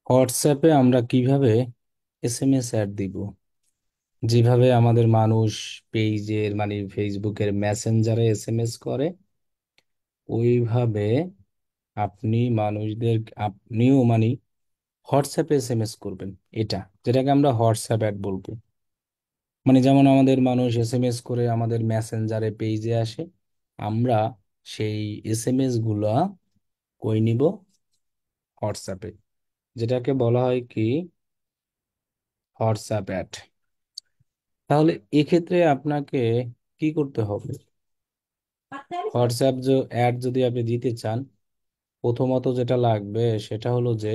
হোয়াটসঅ্যাপে আমরা কিভাবে এসএমএস অ্যাড দিব? যেভাবে আমাদের মানুষ পেজের মানে ফেসবুকের মেসেঞ্জারে এসএমএস করে, ওইভাবে আপনিও মানে হোয়াটসঅ্যাপে এসএমএস করবেন। এটা যেটাকে আমরা হোয়াটসঅ্যাপ অ্যাড বলবো। মানে যেমন আমাদের মানুষ এসএমএস করে আমাদের মেসেঞ্জারে পেজে আসে, আমরা সেই এসএমএস গুলা কই নিব? হোয়াটসঅ্যাপে, যেটাকে বলা হয় কি হোয়াটসঅ্যাপ অ্যাড। তাহলে এক্ষেত্রে আপনাকে কি করতে হবে? হোয়াটসঅ্যাপ অ্যাড যদি আপনি দিতে চান, প্রথমত যেটা লাগবে সেটা হলো যে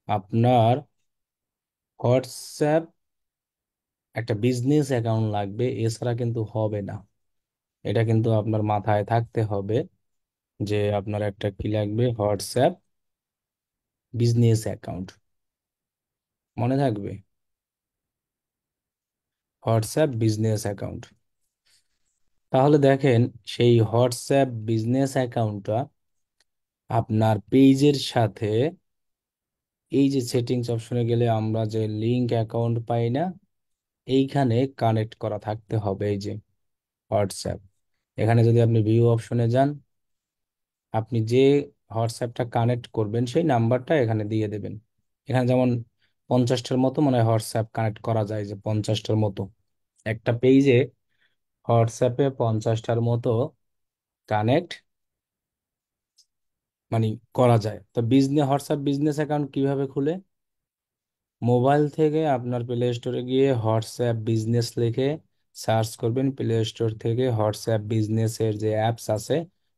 আপনার হোয়াটসঅ্যাপ একটা বিজনেস অ্যাকাউন্ট লাগবে, এছাড়া কিন্তু হবে না। এটা কিন্তু আপনার মাথায় থাকতে হবে যে আপনার একটা কি লাগবে, হোয়াটসঅ্যাপ বিজনেস অ্যাকাউন্ট। মনে থাকবে, হোয়াটসঅ্যাপ বিজনেস অ্যাকাউন্ট। তাহলে দেখেন, সেই হোয়াটসঅ্যাপ বিজনেস অ্যাকাউন্টটা আপনার পেজের সাথে এই যে সেটিংস অপশনে গেলে আমরা যে লিংক অ্যাকাউন্ট পাই না, এইখানে কানেক্ট করা থাকতে হবে। এই যে হোয়াটসঅ্যাপ, এখানে যদি আপনি ভিউ অপশনে যান, আপনি যে হোয়াটসঅ্যাপটা কানেক্ট করবেন সেই নাম্বারটা এখানে দিয়ে দেবেন। এখানে যেমন 50টার মতো মনে হয় হোয়াটসঅ্যাপ কানেক্ট করা যায়, যে 50টার মতো একটা পেজে হোয়াটসঅ্যাপে 50টার মতো কানেক্ট মানে করা যায়। তো হোয়াটসঅ্যাপ বিজনেস অ্যাকাউন্ট কিভাবে খুলে? মোবাইল থেকে আপনার প্লে স্টোরে গিয়ে হোয়াটসঅ্যাপ বিজনেস লিখে সার্চ করবেন, প্লে স্টোর থেকে হোয়াটসঅ্যাপ বিজনেসের যে অ্যাপস আছে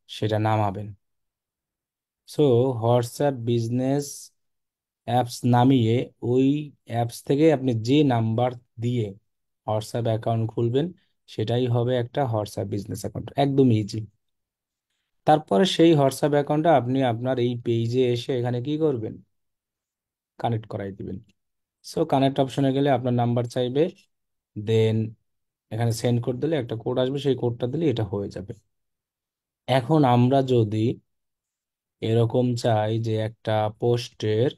সেটা নামাবেন। সো হোয়াটসঅ্যাপ বিজনেস অ্যাপস নামিয়ে ওই অ্যাপস থেকে আপনি যে নাম্বার দিয়ে হোয়াটসঅ্যাপ অ্যাকাউন্ট খুলবেন, সেটাই হবে একটা হোয়াটসঅ্যাপ বিজনেস অ্যাকাউন্ট। একদম ইজি। তারপরে সেই হোয়াটসঅ্যাপ অ্যাকাউন্টটা আপনি আপনার এই পেজে এসে এখানে কি করবেন? কানেক্ট করাই দিবেন। সো কানেক্ট অপশনে গেলে আপনার নাম্বার চাইবে, দেন এখানে সেন্ড কোড দিলে একটা কোড আসবে, সেই কোডটা দিলে এটা হয়ে যাবে। এখন আমরা যদি এরকম চাই যে একটা পোস্টের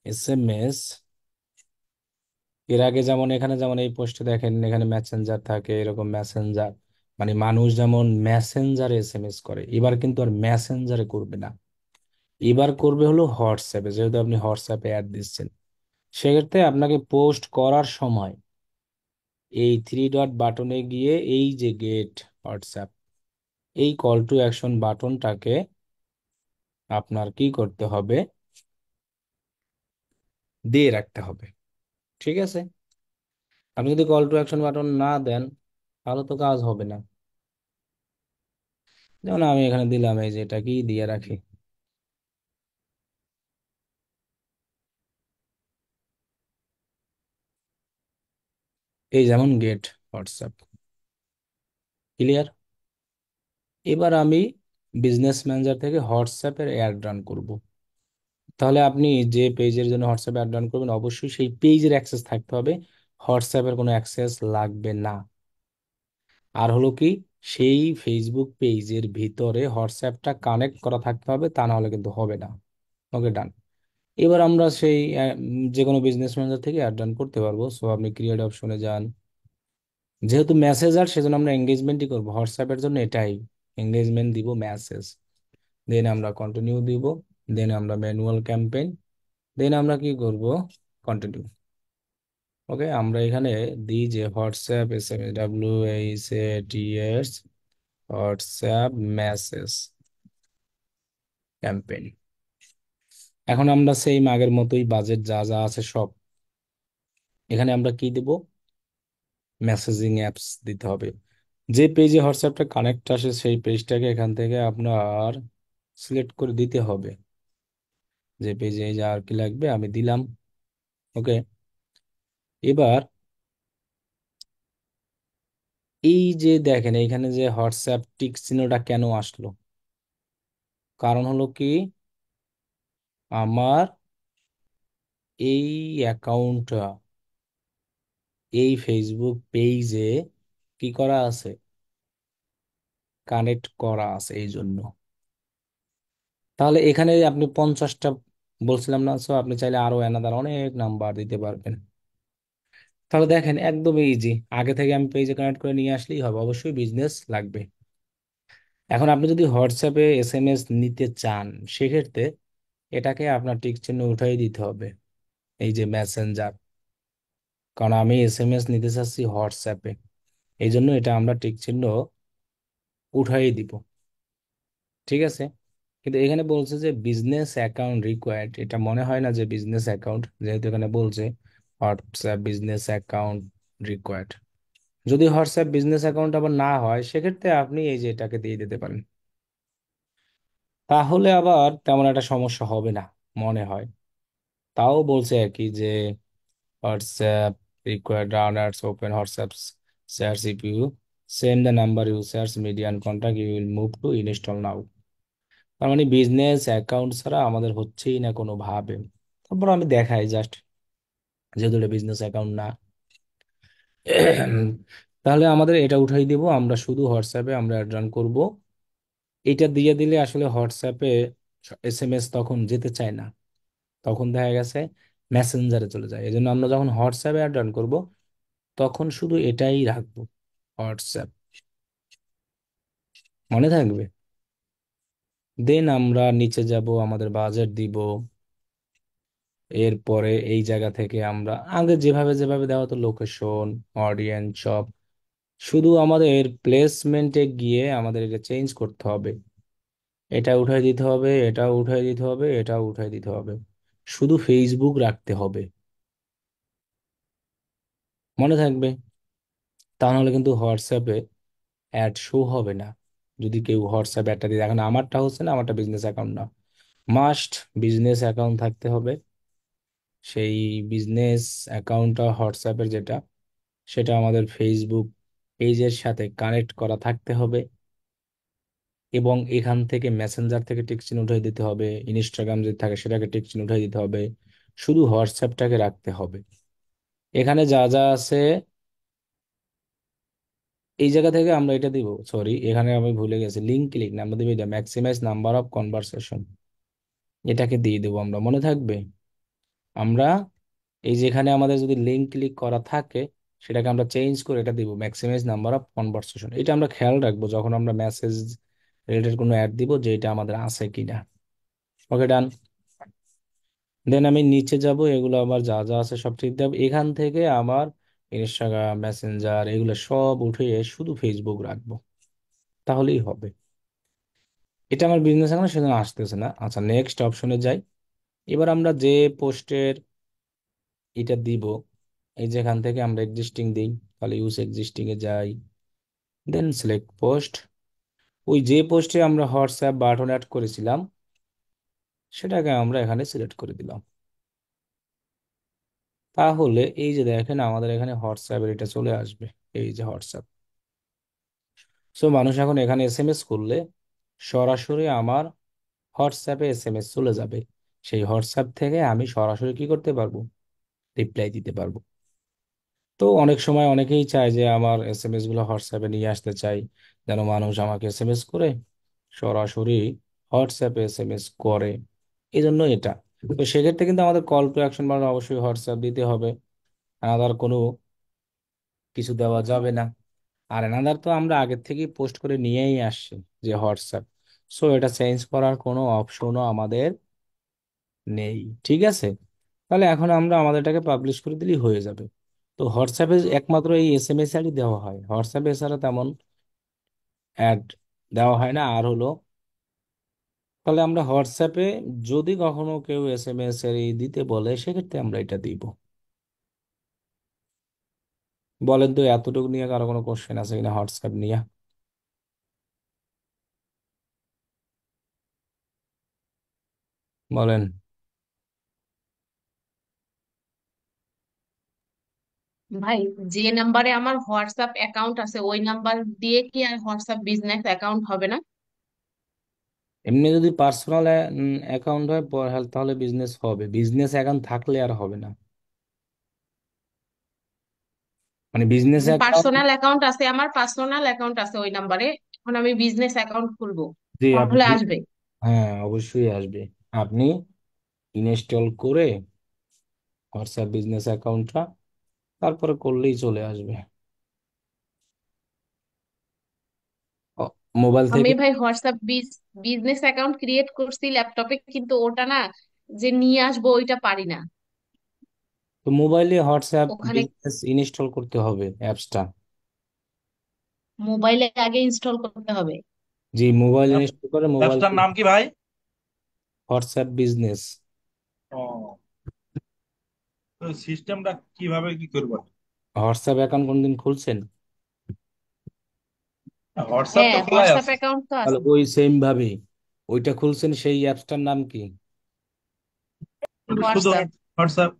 এসএমএস, এর আগে যেমন এখানে যেমন এই পোস্টে দেখেন এখানে মেসেঞ্জার থাকে, এরকম মেসেঞ্জার মানে মানুষ যেমন মেসেঞ্জারে এসএমএস করে, এবার কিন্তু আর মেসেঞ্জারে করবে না, এবার করবে হলো হোয়াটসঅ্যাপে। যেহেতু আপনি হোয়াটসঅ্যাপে অ্যাড দিচ্ছেন, সেক্ষেত্রে আপনাকে পোস্ট করার সময় এই থ্রি ডট বাটনে গিয়ে এই যে গেট হোয়াটসঅ্যাপ, এই কল টু অ্যাকশন বাটনটাকে আপনার কি করতে হবে? দিয়ে রাখতে হবে। ঠিক আছে? আপনি যদি কল টু অ্যাকশন বাটন না দেন, তাহলে তো কাজ হবে না। যেমন আমি এখানে দিলাম, এই যে এটা কি দিয়ে রাখি, এই যেমন গেট হোয়াটসঅ্যাপ। ক্লিয়ার? এবার আমি বিজনেস ম্যানেজার থেকে হোয়াটসঅ্যাপের অ্যাড রান করব। তাহলে আপনি যে পেজের জন্য হোয়াটসঅ্যাপ অ্যাড রান করবেন, অবশ্যই সেই পেজের অ্যাক্সেস থাকতে হবে, হোয়াটসঅ্যাপের কোনো অ্যাক্সেস লাগবে না। আর হলো কি, সেই ফেসবুক পেজের ভিতরে হোয়াটসঅ্যাপটা কানেক্ট করা থাকতে হবে, তা না হলে কিন্তু হবে না। ওকে, ডান। এবার আমরা সেই যে কোনো বিজনেস ম্যানেজার থেকে অ্যাড রান করতে পারবো। সো আপনি ক্রিয়েট অপশনে যান। যেহেতু মেসেজার, সেজন্য আমরা এঙ্গেজমেন্টই করবো। হোয়াটসঅ্যাপের জন্য এটাই, এঙ্গেজমেন্ট দিব, মেসেজ। দেন আমরা কন্টিনিউ দিব, দেন আমরা ম্যানুয়াল ক্যাম্পেইন, দেন আমরা কি করব? কন্টিনিউ। ওকে, আমরা এখানে দিই যে WhatsApp S M S W H A T S WhatsApp message campaign. এখন আমরা সেই আগের মতোই বাজেট যা যা আছে সব এখানে আমরা কি দেব? মেসেজিং অ্যাপস দিতে হবে। যে পেজে হোয়াটসঅ্যাপটা কানেক্ট আসে সেই পেজটাকে এখান থেকে আপনার সিলেক্ট করে দিতে হবে। যে পেজে এই যে আর কি লাগবে আমি দিলাম। ওকে, এবার এই যে দেখেন এইখানে যে হোয়াটসঅ্যাপ টিক চিহ্নটা কেন আসলো? কারণ হলো কি, আমার এই অ্যাকাউন্টটা এই ফেসবুক পেজে কি করা আছে? কানেক্ট করা আছে, এই জন্য। তাহলে এখানে আপনি 50টা বলছিলাম না, সো আপনি চাইলে আরো অ্যানাদার অনেক নাম্বার দিতে পারবেন। তাহলে দেখেন একদম ইজি, আগে থেকে আমি পেজে কানেক্ট করে নিয়ে আসলেই হবে, অবশ্যই বিজনেস লাগবে। এখন আপনি যদি হোয়াটসঅ্যাপে এসএমএস নিতে চান, সেক্ষেত্রে এটাকে আপনার টিক চিহ্ন উঠাই দিতে হবে, এই যে মেসেঞ্জার, কারণ আমি এসএমএস নিতে চাচ্ছি হোয়াটসঅ্যাপে, এই জন্য এটা আমরা টিক চিহ্ন উঠাই দিব। ঠিক আছে, কিন্তু এখানে বলছে যে বিজনেস অ্যাকাউন্ট রিকোয়ার্ড, এটা মনে হয় না যে বিজনেস অ্যাকাউন্ট, যেহেতু এখানে বলছে হোয়াটসঅ্যাপ বিজনেস অ্যাকাউন্ট রিকোয়ার্ড। যদি হোয়াটসঅ্যাপ বিজনেস অ্যাকাউন্ট আবার না হয়, সেক্ষেত্রে আপনি এই যে এটাকে দিয়ে দিতে পারেন, তাহলে আবার তেমন একটা সমস্যা হবে না মনে হয়। তাও বলছে আর কি যে WhatsApp required runners open WhatsApp search if you send the number you search media and contact you will move to install now। তার মানে বিজনেস অ্যাকাউন্ট ছাড়া আমাদের হচ্ছেই না কোনো ভাবে। তারপর আমি দেখাই জাস্ট, যেহেতু এটা বিজনেস অ্যাকাউন্ট না। তাহলে আমাদের এটা উঠাই দিব, আমরা শুধু হোয়াটসঅ্যাপে আমরা অ্যাড রান করব। এটা দিয়ে দিলে আসলে হোয়াটসঅ্যাপে এসএমএস তখন যেতে চায় না, তখন দেখা গেছে মেসেঞ্জারে চলে যায়। এই জন্য আমরা যখন হোয়াটসঅ্যাপে অ্যাড রান করব, তখন শুধু এটাই রাখবো, হোয়াটসঅ্যাপ, মনে থাকবে। দেন আমরা নিচে যাব, আমাদের বাজেট দিব। এরপরে এই জায়গা থেকে আমরা আগে যেভাবে যেভাবে দেওয়া হতো, লোকেশন, অডিয়েন্স, সব, শুধু আমাদের প্লেসমেন্টে গিয়ে আমাদের এটা চেঞ্জ করতে হবে। এটা উঠাই দিতে হবে, এটা উঠাই দিতে হবে, এটা উঠাই দিতে হবে, শুধু ফেসবুক রাখতে হবে, মনে থাকবে। তা নাহলে কিন্তু হোয়াটসঅ্যাপে অ্যাড শো হবে না। যদি কেউ হোয়াটসঅ্যাপ অ্যাডটা দিয়ে, এখন আমারটা হচ্ছে না, আমারটা বিজনেস অ্যাকাউন্ট না, মাস্ট বিজনেস অ্যাকাউন্ট থাকতে হবে। সেই বিজনেস অ্যাকাউন্টটা হোয়াটসঅ্যাপের যেটা, সেটা আমাদের ফেসবুক পেজের সাথে কানেক্ট করা থাকতে হবে। এবং এখান থেকে মেসেঞ্জার থেকে টিক চিহ্ন উঠিয়ে দিতে হবে, ইনস্টাগ্রাম যদি থাকে সেটাকে টিক চিহ্ন উঠিয়ে দিতে হবে, শুধু হোয়াটসঅ্যাপটাকে রাখতে হবে। এখানে যা যা আছে, এই জায়গা থেকে আমরা এটা দিব, সরি এখানে আমি ভুলে গেছি, লিঙ্ক ক্লিক না, আমরা দিব এটা ম্যাক্সিমাইজ নাম্বার অফ কনভারসেশন, এটাকে দিয়ে দেবো আমরা, মনে থাকবে। আমরা এই যেখানে আমাদের যদি লিঙ্ক ক্লিক করা থাকে, সেটাকে আমরা চেঞ্জ করে এটা দিব ম্যাক্সিমাইজ নাম্বার অফ কনভারসেশন। এটা আমরা খেয়াল রাখবো যখন আমরা মেসেজ রিলেটেড কোনো অ্যাড দিব, যে এটা আমাদের আছে কিনা। ওকে, ডান। দেন আমি নিচে যাব, এগুলো আমার যা যা আছে সব ঠিক দেব। এখান থেকে আমার ইনস্টাগ্রাম, মেসেঞ্জার এগুলো সব উঠিয়ে শুধু ফেসবুক রাখবো, তাহলেই হবে। এটা আমার বিজনেস এখন সেজন্য আসতেছে না। আচ্ছা, নেক্সট অপশনে যাই। এবার আমরা যে পোস্টের এটা দিব, এই যেখান থেকে আমরা এক্সিস্টিং দিই, তাহলে ইউজ এক্সিস্টিং এ যাই, দেন সিলেক্ট পোস্ট। ওই যে পোস্টে আমরা হোয়াটসঅ্যাপ বাটন অ্যাড করেছিলাম, সেটাকে আমরা এখানে সিলেক্ট করে দিলাম। তাহলে এই যে দেখেন আমাদের এখানে হোয়াটসঅ্যাপের এটা চলে আসবে, এই যে হোয়াটসঅ্যাপ। সো মানুষ এখন এখানে এসএমএস করলে সরাসরি আমার হোয়াটসঅ্যাপে এসএমএস চলে যাবে। সেই হোয়াটসঅ্যাপ থেকে আমি সরাসরি কি করতে পারবো, রিপ্লাই দিতে পারবো। তো অনেক সময় অনেকেই চায় যে আমার এসএমএস গুলো হোয়াটসঅ্যাপে নিয়ে আসতে চাই, যেন মানুষ আমাকে এসএমএস করে সরাসরি হোয়াটসঅ্যাপে এসএমএস করে, এই জন্য এটা। তো সেক্ষেত্রে কিন্তু আমাদের কল টু অ্যাকশন মানে অবশ্যই হোয়াটসঅ্যাপ দিতে হবে, আলাদা কোনো কিছু দেওয়া যাবে না। আর এনাদার তো আমরা আগের থেকেই পোস্ট করে নিয়েই আসছি, যে হোয়াটসঅ্যাপ। সো এটা চেঞ্জ করার কোনো অপশনও আমাদের নেই। ঠিক আছে, তাহলে এখন আমরা আমাদেরটাকে পাবলিশ করে দিলেই হয়ে যাবে। তো হোয়াটসঅ্যাপে একমাত্র এই এসএমএস আরই দেওয়া হয়, হোয়াটসঅ্যাপে এছাড়া তেমন অ্যাড দেওয়া হয় না। আর হলো, তাহলে আমরা হোয়াটসঅ্যাপে যদি কখনো কেউ এসএমএস এর এই দিতে বলে, সেক্ষেত্রে আমরা এটা দিব। বলেন তো এতটুকু নিয়ে কারো কোনো কোশ্চেন আছে কিনা হোয়াটসঅ্যাপ নিয়ে? বলেন। ভাই, যে নাম্বারে আমার হোয়াটসঅ্যাপ অ্যাকাউন্ট আছে ওই নাম্বার দিয়ে কি আর হোয়াটসঅ্যাপ বিজনেস অ্যাকাউন্ট হবে না? এমনি যদি পার্সোনাল অ্যাকাউন্ট হয় তাহলে বিজনেস হবে, বিজনেস অ্যাকাউন্ট থাকলে আর হবে না। মানে বিজনেস অ্যাকাউন্ট, পার্সোনাল অ্যাকাউন্ট আছে, আমার পার্সোনাল অ্যাকাউন্ট আছে ওই নাম্বারে। এখন আমি বিজনেস অ্যাকাউন্ট খুলবো, জি আপনি তাহলে আসবে? হ্যাঁ, অবশ্যই আসবে। আপনি ইনস্টল করে হোয়াটসঅ্যাপ বিজনেস অ্যাকাউন্টটা তারপরে করলেই চলে আসবে। মোবাইল আমি থেকে। ভাই হোয়াটসঅ্যাপ বিজনেস অ্যাকাউন্ট ক্রিয়েট করছি ল্যাপটপে, কিন্তু ওটা না যে নিয়ে আসবো ওইটা পারি না। তো মোবাইলে হোয়াটসঅ্যাপ ওখানে বিজনেস ইনস্টল করতে হবে অ্যাপসটা। মোবাইলে আগে ইনস্টল করতে হবে? জি, মোবাইল ইনস্টল করে মোবাইল অ্যাপসটার নাম কি ভাই? WhatsApp business. ও, তো সিস্টেমটা কিভাবে কি করবো? হোয়াটসঅ্যাপ অ্যাকাউন্ট কোনদিন খুলছেন? হোয়াটসঅ্যাপ হ্যাঁ, তো খোলাই হোয়াটসঅ্যাপ আছে। অ্যাকাউন্ট তো তাহলে আছে। ওই সেম ভাবে ওইটা খুলছেন, সেই অ্যাপসটার নাম কি? ওটা শুধু হোয়াটসঅ্যাপ। হোয়াটসঅ্যাপ।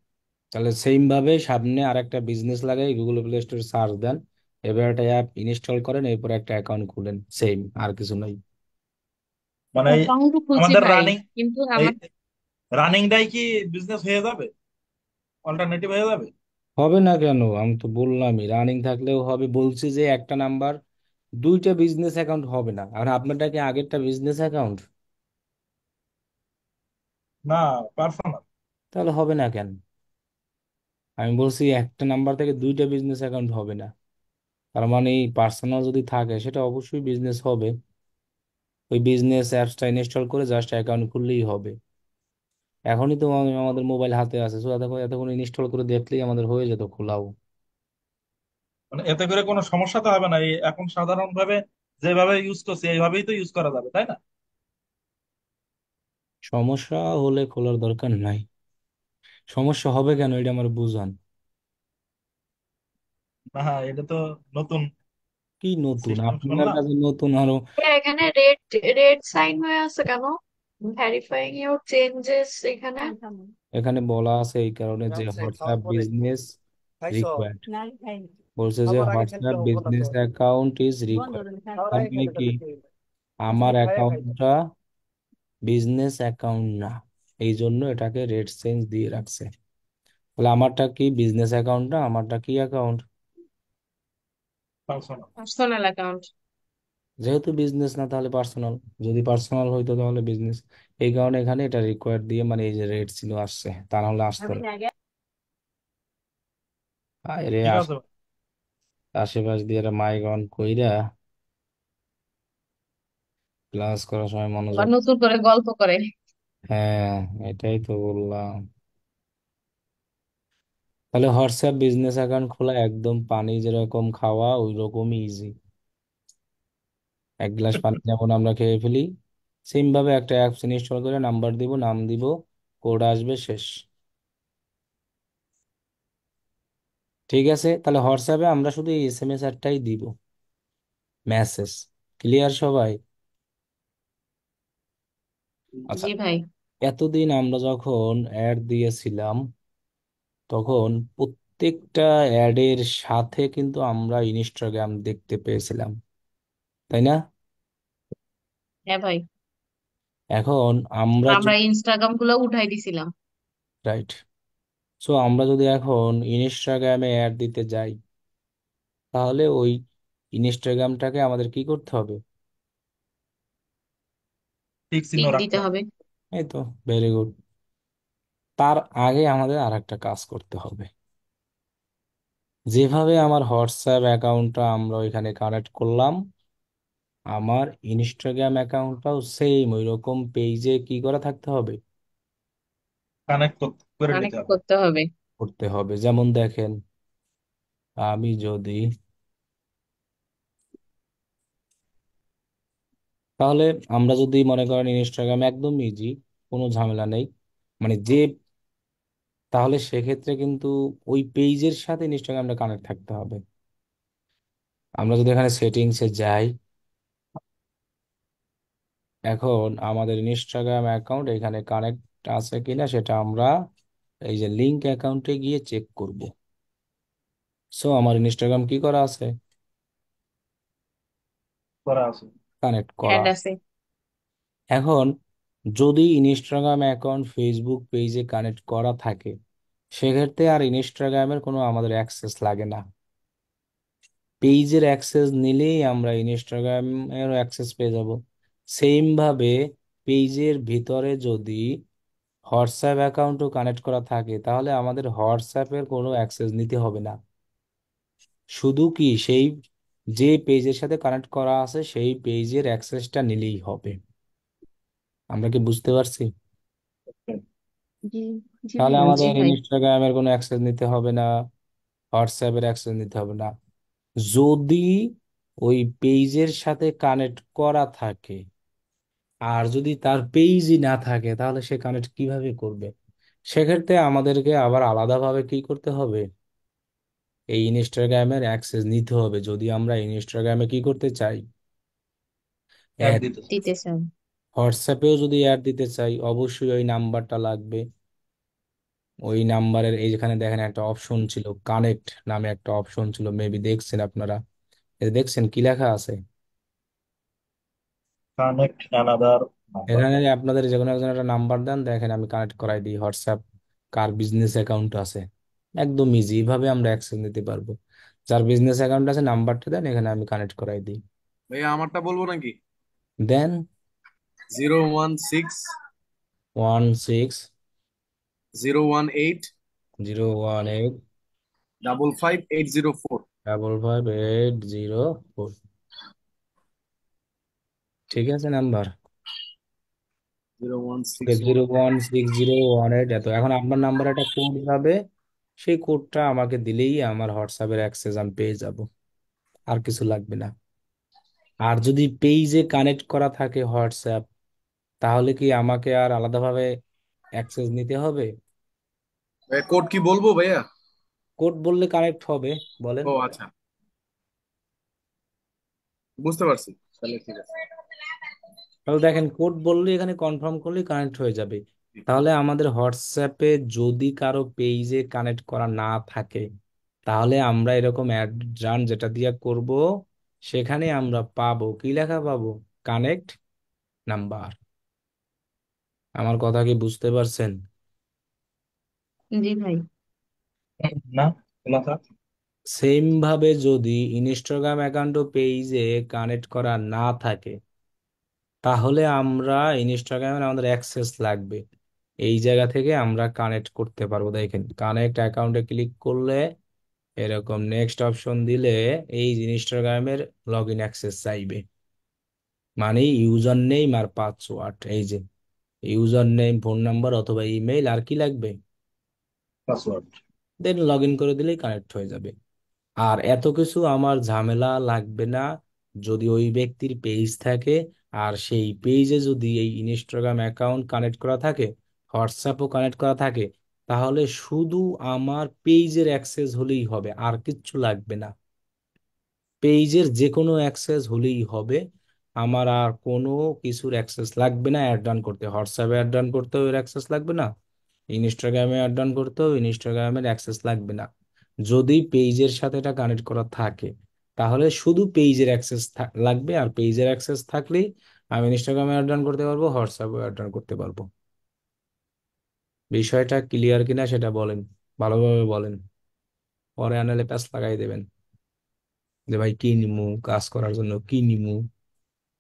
তাহলে সেম ভাবে সামনে আরেকটা বিজনেস লাগাই গুগল প্লে স্টোরে সার্চ দেন, এবার একটা অ্যাপ ইনস্টল করেন, এরপর একটা অ্যাকাউন্ট খুলেন, সেম, আর কিছু নাই। মানে অ্যাকাউন্ট খুলছি আমাদের ভাই, রানিং, কিন্তু এই আমার রানিংটাই কি বিজনেস হয়ে যাবে, অল্টারনেটিভ হয়ে যাবে? হবে না কেন? আমি তো বললামই রানিং থাকলেও হবে, বলছি যে একটা নাম্বার দুইটা বিজনেস অ্যাকাউন্ট হবে না। আর আপনারটা কি আগেরটা বিজনেস অ্যাকাউন্ট? না, পার্সোনাল। তাহলে হবে না কেন? আমি বলছি একটা নাম্বার থেকে দুইটা বিজনেস অ্যাকাউন্ট হবে না। তার মানে পার্সোনাল যদি থাকে সেটা অবশ্যই বিজনেস হবে। ওই বিজনেস অ্যাপসটা ইনস্টল করে জাস্ট অ্যাকাউন্ট খুললেই হবে। এখনই তো আমাদের মোবাইল হাতে আছে, সো এতক্ষণ ইনস্টল করে দেখলেই আমাদের হয়ে যেত খোলাও। মানে এতে করে কোনো সমস্যা তো হবে না, এই এখন সাধারণ ভাবে যেভাবে ইউজ করছে এইভাবেই তো ইউজ করা যাবে, তাই না? সমস্যা হলে খোলার দরকার নাই। সমস্যা হবে কেন এটা আমার বুঝান। না, এটা তো নতুন কি নতুন? সিস্টেম আপনার শুনলাম। কাছে নতুন আরো। এখানে রেড রেড সাইন হয়ে আছে কেন? ভেরিফাইং ইউর চেঞ্জেস এখানে। এখানে বলা আছে এই কারণে যে হোয়াটসঅ্যাপ বিজনেস রিকোয়ার্ড, বলছে যে WhatsApp business account is required. তার মানে কি আমার অ্যাকাউন্টটা বিজনেস অ্যাকাউন্ট না, এই জন্য এটাকে রেড চেঞ্জ দিয়ে রাখছে। তাহলে আমারটা কি বিজনেস অ্যাকাউন্ট না, আমারটা কি অ্যাকাউন্ট? পার্সোনাল। Personal account. যেহেতু বিজনেস না তাহলে পার্সোনাল, যদি পার্সোনাল হইতো তাহলে বিজনেস। এই কারণে এখানে এটা রিকোয়ার্ড দিয়ে মানে এই যে রেড ছিল আসছে, তা না হলে আসতো না। আরে ঠিক আছে। আশেপাশ দিয়ে মাইক অন কইরা ক্লাস করার সময় আবার মনোযোগ। নতুন করে গল্প করে। হ্যাঁ, এটাই তো বললাম। তাহলে হোয়াটসঅ্যাপ বিজনেস অ্যাকাউন্ট খোলা একদম পানি যেরকম খাওয়া ওই রকমই ইজি। এক গ্লাস পানি যেমন আমরা খেয়ে ফেলি, সেম ভাবে একটা অ্যাপস ইনস্টল করে নাম্বার দিব, নাম দিব, কোড আসবে, শেষ। ঠিক আছে, তাহলে হোয়াটসঅ্যাপে আমরা শুধু এই এসএমএস একটাই দিব, মেসেজ। ক্লিয়ার সবাই? আচ্ছা, জি ভাই। এতদিন আমরা যখন অ্যাড দিয়েছিলাম তখন প্রত্যেকটা অ্যাডের সাথে কিন্তু আমরা ইনস্টাগ্রাম দেখতে পেয়েছিলাম, তাই না? হ্যাঁ ভাই, এখন আমরা আমরা ইনস্টাগ্রাম গুলো উঠাই দিছিলাম। রাইট। সো আমরা যদি এখন ইনস্টাগ্রামে অ্যাড দিতে যাই, তাহলে ওই ইনস্টাগ্রামটাকে আমাদের কি করতে হবে? ঠিক চিহ্ন টিক রাখতে দিতে হবে। হবে। এই তো, ভেরি গুড। তার আগে আমাদের আর একটা কাজ করতে হবে। যেভাবে আমার হোয়াটসঅ্যাপ অ্যাকাউন্টটা আমরা ওইখানে কানেক্ট করলাম, আমার ইনস্টাগ্রাম অ্যাকাউন্টটাও সেম ওই রকম পেজে কি করা থাকতে হবে, কানেক্ট করে নিতে কানেক্ট হবে। করতে হবে। করতে হবে। যেমন দেখেন, আমি যদি, তাহলে আমরা যদি মনে করেন ইনস্টাগ্রাম একদম ইজি, কোনো ঝামেলা নেই, মানে যে, তাহলে সেক্ষেত্রে কিন্তু ওই পেজের সাথে ইনস্টাগ্রামটা কানেক্ট থাকতে হবে। আমরা যদি এখানে সেটিংসে যাই, এখন আমাদের ইনস্টাগ্রাম অ্যাকাউন্ট এখানে কানেক্ট আছে কিনা সেটা আমরা এই যে লিংক অ্যাকাউন্টে গিয়ে চেক করব। সো আমার ইনস্টাগ্রাম কি করা আছে? করা আছে। কানেক্ট করা অ্যাড আছে। আছে। এখন যদি ইনস্টাগ্রাম অ্যাকাউন্ট ফেসবুক পেজে কানেক্ট করা থাকে, সেক্ষেত্রে আর ইনস্টাগ্রামের কোনো আমাদের অ্যাক্সেস লাগে না। পেজের অ্যাক্সেস নিলেই আমরা ইনস্টাগ্রামের অ্যাক্সেস পেয়ে যাব। সেম ভাবে পেজের ভিতরে যদি হোয়াটসঅ্যাপ অ্যাকাউন্টও কানেক্ট করা থাকে তাহলে আমাদের হোয়াটসঅ্যাপের কোনো অ্যাক্সেস নিতে হবে না। শুধু কি সেই যে পেজের সাথে কানেক্ট করা আছে সেই পেজের অ্যাক্সেসটা নিলেই হবে। আমরা কি বুঝতে পারছি? জি, জি তাহলে ভাইয়া। জি আমাদের ভাই। ইনস্টাগ্রামের কোনো অ্যাক্সেস নিতে হবে না, হোয়াটসঅ্যাপের অ্যাক্সেস নিতে হবে না। যদি ওই পেজের সাথে কানেক্ট করা থাকে, আর যদি তার পেজই না থাকে তাহলে সে কানেক্ট কিভাবে করবে? সেক্ষেত্রে আমাদেরকে আবার আলাদাভাবে কি করতে হবে? এই ইনস্টাগ্রামের অ্যাক্সেস নিতে হবে যদি আমরা ইনস্টাগ্রামে কি করতে চাই, অ্যাড অ্যাড। দিতেছে। দিতে চান। হোয়াটসঅ্যাপেও যদি অ্যাড দিতে চাই অবশ্যই ওই নাম্বারটা লাগবে। ওই নাম্বারের এই যেখানে দেখেন একটা অপশন ছিল, কানেক্ট নামে একটা অপশন ছিল, মেবি দেখছেন আপনারা। দেখছেন কি লেখা আছে? Connect another number. এখানে আপনাদের যে কোনো একজন একটা নাম্বার দেন, দেখেন আমি কানেক্ট করাই দিই হোয়াটসঅ্যাপ কার বিজনেস অ্যাকাউন্ট আছে। একদম ইজি, এইভাবে আমরা অ্যাক্সেস নিতে পারবো। যার বিজনেস অ্যাকাউন্ট আছে নাম্বারটা দেন, এখানে আমি কানেক্ট করাই দিই। ভাইয়া আমারটা বলবো নাকি? দেন। 016 16 018 018 55804। 55804। ঠিক আছে নাম্বার। 016 018 এত। এখন আপনার নাম্বারে একটা কোড যাবে, সেই কোডটা আমাকে দিলেই আমার হোয়াটসঅ্যাপের অ্যাক্সেস আমি পেয়ে যাব। আর কিছু লাগবে না। আর যদি পেজে কানেক্ট করা থাকে হোয়াটসঅ্যাপ, তাহলে কি আমাকে আর আলাদাভাবে অ্যাক্সেস নিতে হবে? ভাইয়া কোড কি বলবো ভাইয়া? কোড বললে কানেক্ট হবে। বলেন। ও আচ্ছা, বুঝতে পারছি। তাহলে ঠিক আছে। তাহলে দেখেন কোড বললে এখানে কনফার্ম করলে কানেক্ট হয়ে যাবে। তাহলে আমাদের হোয়াটসঅ্যাপে যদি কারো পেজে কানেক্ট করা না থাকে, তাহলে আমরা এরকম অ্যাড রান যেটা দিয়ে করব, সেখানে আমরা পাবো কি লেখা পাবো, কানেক্ট নাম্বার। আমার কথা কি বুঝতে পারছেন? জি ভাই। না, খোলা থাক। সেম ভাবে যদি ইনস্টাগ্রাম অ্যাকাউন্ট ও পেজে কানেক্ট করা না থাকে, তাহলে আমরা ইনস্টাগ্রামে আমাদের অ্যাক্সেস লাগবে। এই জায়গা থেকে আমরা কানেক্ট করতে পারবো। দেখেন কানেক্ট অ্যাকাউন্টে ক্লিক করলে এরকম নেক্সট অপশন দিলে এই ইনস্টাগ্রামের লগ ইন অ্যাক্সেস চাইবে, মানে ইউজার নেম আর পাসওয়ার্ড। এই যে ইউজার নেম, ফোন নাম্বার অথবা ইমেইল, আর কি লাগবে? পাসওয়ার্ড। দেন লগ ইন করে দিলেই কানেক্ট হয়ে যাবে। আর এত কিছু আমার ঝামেলা লাগবে না। যদি ওই ব্যক্তির পেজ থাকে আর সেই পেজে যদি এই ইনস্টাগ্রাম অ্যাকাউন্ট কানেক্ট করা থাকে, হোয়াটসঅ্যাপও কানেক্ট করা থাকে, তাহলে শুধু আমার পেজের অ্যাক্সেস হলেই হবে, আর কিচ্ছু লাগবে না। পেজের যে কোনো অ্যাক্সেস হলেই হবে। আমার আর কোনো কিছুর অ্যাক্সেস লাগবে না অ্যাড ডান করতে। হোয়াটসঅ্যাপে অ্যাড ডান করতেও এর অ্যাক্সেস লাগবে না, ইনস্টাগ্রামে অ্যাড ডান করতেও ইনস্টাগ্রামের অ্যাক্সেস লাগবে না। যদি পেজের সাথে এটা কানেক্ট করা থাকে, তাহলে শুধু পেজের অ্যাক্সেস লাগবে। আর পেজের অ্যাক্সেস থাকলেই আমি ইনস্টাগ্রামে অ্যাড ডান করতে পারবো, হোয়াটসঅ্যাপে অ্যাড ডান করতে পারবো। বিষয়টা ক্লিয়ার কিনা সেটা বলেন, ভালোভাবে বলেন। পরে আনালে প্যাস লাগাই দেবেন যে ভাই কি নিমু, কাজ করার জন্য কি নিমু,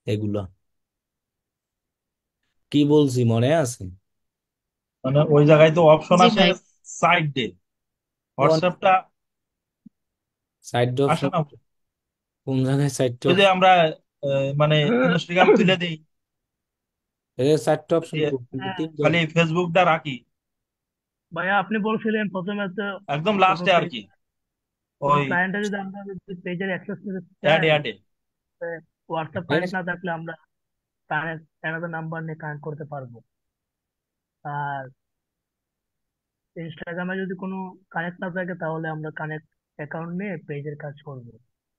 এগুলা কি বলছি মনে আছে? মানে ওই জায়গায় তো অপশন জি আসে ভাই। সাইড ডে, কোন হোয়াটসঅ্যাপটা সাইড আসে অপশন? না। কোন জায়গায় সাইড ওই যে অপশন? আমরা মানে ইনস্টাগ্রাম তুলে দিই, এই সাইড অপশন দিয়ে কিন্তু তিনটে। খালি ফেসবুকটা রাখি ভাইয়া আপনি বলছিলেন প্রথমে তো একদম কোনো লাস্টে আর পেজ, কি। কোনো ওই ক্লায়েন্টে যদি আমরা যদি পেজের অ্যাক্সেস নিতে অ্যাড চাই, অ্যাডে। হোয়াটসঅ্যাপ কানেক্ট না থাকলে আমরা কানেক্ট অ্যানাদার নাম্বার নিয়ে কানেক্ট করতে পারবো। আর ইনস্টাগ্রামে যদি কোনো কানেক্ট না থাকে তাহলে আমরা কানেক্ট অ্যাকাউন্ট নিয়ে পেজের কাজ করব।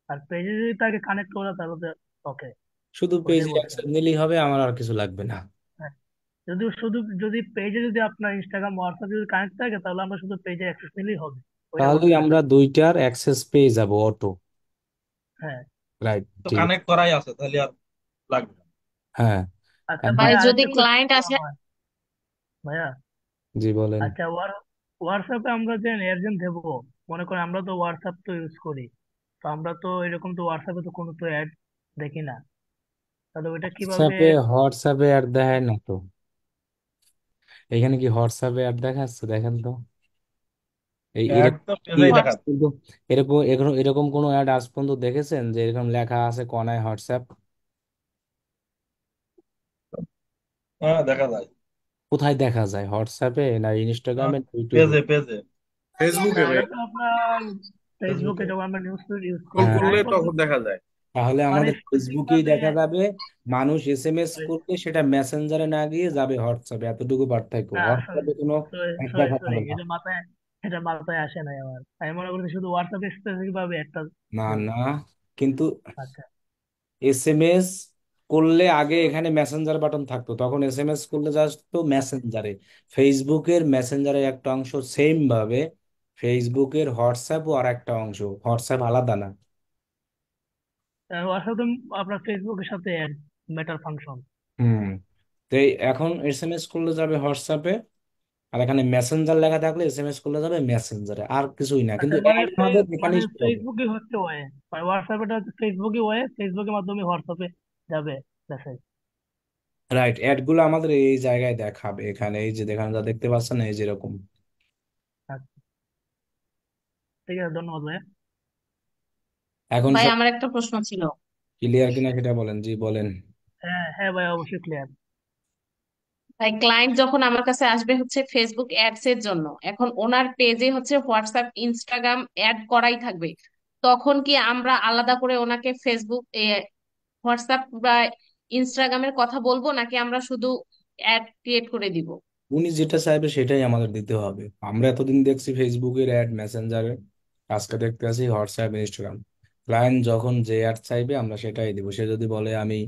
আর পেজে যদি তাকে কানেক্ট করা তাহলে তো ওকে, শুধু ওইটাই পেজে অ্যাক্সেস বলছিলাম। নিলেই হবে, আমার আর কিছু লাগবে না। হ্যাঁ, যদি শুধু যদি পেজে যদি আপনার ইনস্টাগ্রাম হোয়াটসঅ্যাপ যদি কানেক্ট থাকে তাহলে আমরা শুধু পেজে অ্যাক্সেস নিলেই হবে, ওইটা তাহলে বলছিলাম। আমরা দুইটার অ্যাক্সেস পেয়ে যাব অটো। হ্যাঁ। রাইট, তো ঠিক আছে। কানেক্ট করাই আছে, তাহলে আর লাগবে না। হ্যাঁ। আচ্ছা এখন ভাই ভাই, যদি আরেকটা কোশ্চেন ক্লায়েন্ট ছিল আসে। আমার ভাইয়া। জি বলেন। আচ্ছা, হোয়াটসঅ্যাপে আমরা যে এজেন্ট দেবো, মনে করেন আমরা তো হোয়াটসঅ্যাপ তো ইউজ করি, তো আমরা তো এরকম তো হোয়াটসঅ্যাপে তো কোনো তো অ্যাড দেখি না। তাহলে ওইটা কিভাবে? হোয়াটসঅ্যাপে অ্যাড দেখায় না তো। এখানে কি হোয়াটসঅ্যাপে অ্যাড দেখাচ্ছে? দেখেন তো। এই অ্যাড এরকম তো কি পেজেই হোয়াটস দেখা কিন্তু এরকম এরকম এরকম কোনো অ্যাড আজ পর্যন্ত দেখেছেন যে এরকম লেখা আছে কোনায় হোয়াটসঅ্যাপ? হ্যাঁ, দেখা যায়। কোথায় দেখা যায়? হোয়াটসঅ্যাপে না ইনস্টাগ্রামে না ইউটিউবে? পেজে পেজে না, ফেসবুকে এটা ভাইয়া। তো আপনার ফেসবুকে ফেসবুকে। যখন আমরা নিউজ ইউজ স্ক্রল করি হ্যাঁ, আমি করলে তখন বলতেছি দেখা যায়। তাহলে মানে আমাদের স্পেসিফিক ফেসবুকেই ভাবে। দেখা যাবে। মানুষ এসএমএস করলে সেটা মেসেঞ্জারে না গিয়ে যাবে হোয়াটসঅ্যাপে, এতটুকু পার্থক্য। না, সরি হোয়াটসঅ্যাপে কোনো অ্যাড সরি দেখাতে সরি, হবে না। এটা মাথায় আসে নাই আমার। আমি মনে করছি শুধু হোয়াটসঅ্যাপে স্পেসিফিক ভাবে একটা না বলবো। না, কিন্তু আচ্ছা। এসএমএস করলে আগে এখানে মেসেঞ্জার বাটন থাকতো, তখন এসএমএস করলে জাস্ট তো আচ্ছা। মেসেঞ্জারে। ফেসবুকের মেসেঞ্জারের একটা অংশ, সেম ভাবে ফেসবুকের হোয়াটসঅ্যাপও আর একটা অংশ। হোয়াটসঅ্যাপ আলাদা না। হোয়াটসঅ্যাপ আপনার ফেসবুকের সাথে মেটার ফাংশন। হুম। তো এখন এসএমএস করলে যাবে হোয়াটসঅ্যাপে, আর এখানে মেসেঞ্জার লেখা থাকলে এসএমএস করলে যাবে মেসেঞ্জারে, আর কিছুই না। আচ্ছা, কিন্তু মানে অ্যাড আমাদের মানে এখানেই শুরু হবে। ফেসবুকই হচ্ছে ওয়ে, হোয়াটসঅ্যাপটা হচ্ছে ফেসবুকই ওয়ে, ফেসবুকের মাধ্যমে হোয়াটসঅ্যাপে যাবে মেসেজ। রাইট, অ্যাড গুলো আমাদের এই জায়গায় দেখাবে, এখানে এই যে দেখানো যা দেখতে পাচ্ছেন না, এই যেরকম। আচ্ছা, ঠিক আছে, ধন্যবাদ ভাইয়া। এখন ভাই সব আমার একটা প্রশ্ন ছিল। ক্লিয়ার কিনা সেটা বলেন, জি বলেন। হ্যাঁ হ্যাঁ ভাই, অবশ্যই ক্লিয়ার। ভাই ক্লায়েন্ট যখন আমার কাছে আসবে হচ্ছে ফেসবুক অ্যাডস এর জন্য, এখন ওনার পেজে হচ্ছে হোয়াটসঅ্যাপ ইনস্টাগ্রাম অ্যাড করাই থাকবে, তখন কি আমরা আলাদা করে ওনাকে ফেসবুক হোয়াটসঅ্যাপ বা ইনস্টাগ্রামের কথা বলবো, নাকি আমরা শুধু অ্যাড ক্রিয়েট করে দিব? উনি যেটা চাইবে সেটাই আমাদের দিতে হবে। আমরা এতদিন দেখছি ফেসবুকের অ্যাড, মেসেঞ্জারে, আজকে দেখতে আছি হোয়াটসঅ্যাপ, ইনস্টাগ্রাম। ক্লায়েন্ট যখন যে অ্যাড চাইবে আমরা সেটাই দিব। সে যদি বলে আমি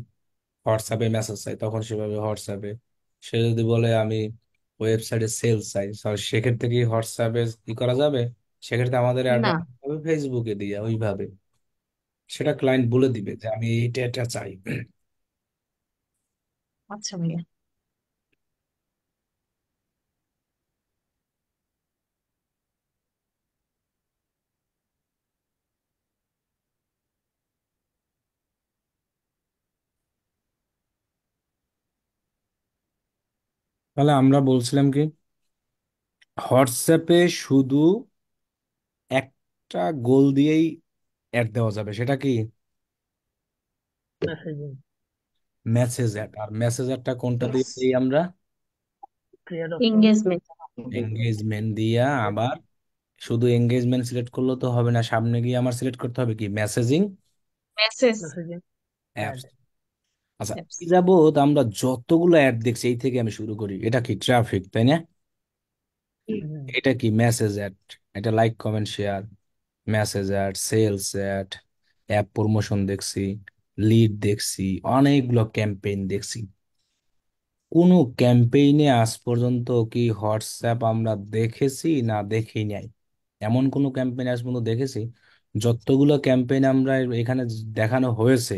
হোয়াটসঅ্যাপে মেসেজ চাই, তখন সেভাবে হোয়াটসঅ্যাপে। সে যদি বলে আমি ওয়েবসাইটে সেলস চাই, সেক্ষেত্রে কি হোয়াটসঅ্যাপে কি করা যাবে? সেক্ষেত্রে আমাদের অ্যাড না। হবে ফেসবুকে দিয়ে ওইভাবে। সেটা ক্লায়েন্ট বলে দিবে যে আমি এইটা এটা চাই। আচ্ছা ভাইয়া। তাহলে আমরা বলছিলাম কি, হোয়াটসঅ্যাপে শুধু একটা গোল দিয়েই অ্যাড দেওয়া যাবে, সেটা কি? মেসেজিং। Message add. আর মেসেজ অ্যাডটা কোনটা দিয়ে দিই আমরা? Create option. এঙ্গেজমেন্ট। এঙ্গেজমেন্ট দিয়া। আবার শুধু এঙ্গেজমেন্ট সিলেক্ট করলে তো হবে না, সামনে গিয়ে আমার সিলেক্ট করতে হবে কি? Messaging message messaging ad. Apps. আচ্ছা, অ্যাপস। এই যাবত আমরা যতগুলো অ্যাড দেখছি, এই থেকে আমি শুরু করি, এটা কি ট্রাফিক, তাই না? এটা কি মেসেজ অ্যাড? এটা like comment share, message ad, sales ad, app promotion দেখছি, লিড দেখছি, অনেকগুলো ক্যাম্পেইন দেখছি। কোনো ক্যাম্পেইনে আজ পর্যন্ত কি হোয়াটসঅ্যাপ আমরা দেখেছি না দেখি নাই? এমন কোনো ক্যাম্পেইন আজ পর্যন্ত দেখেছি? যতগুলো ক্যাম্পেইন আমরা এখানে দেখানো হয়েছে,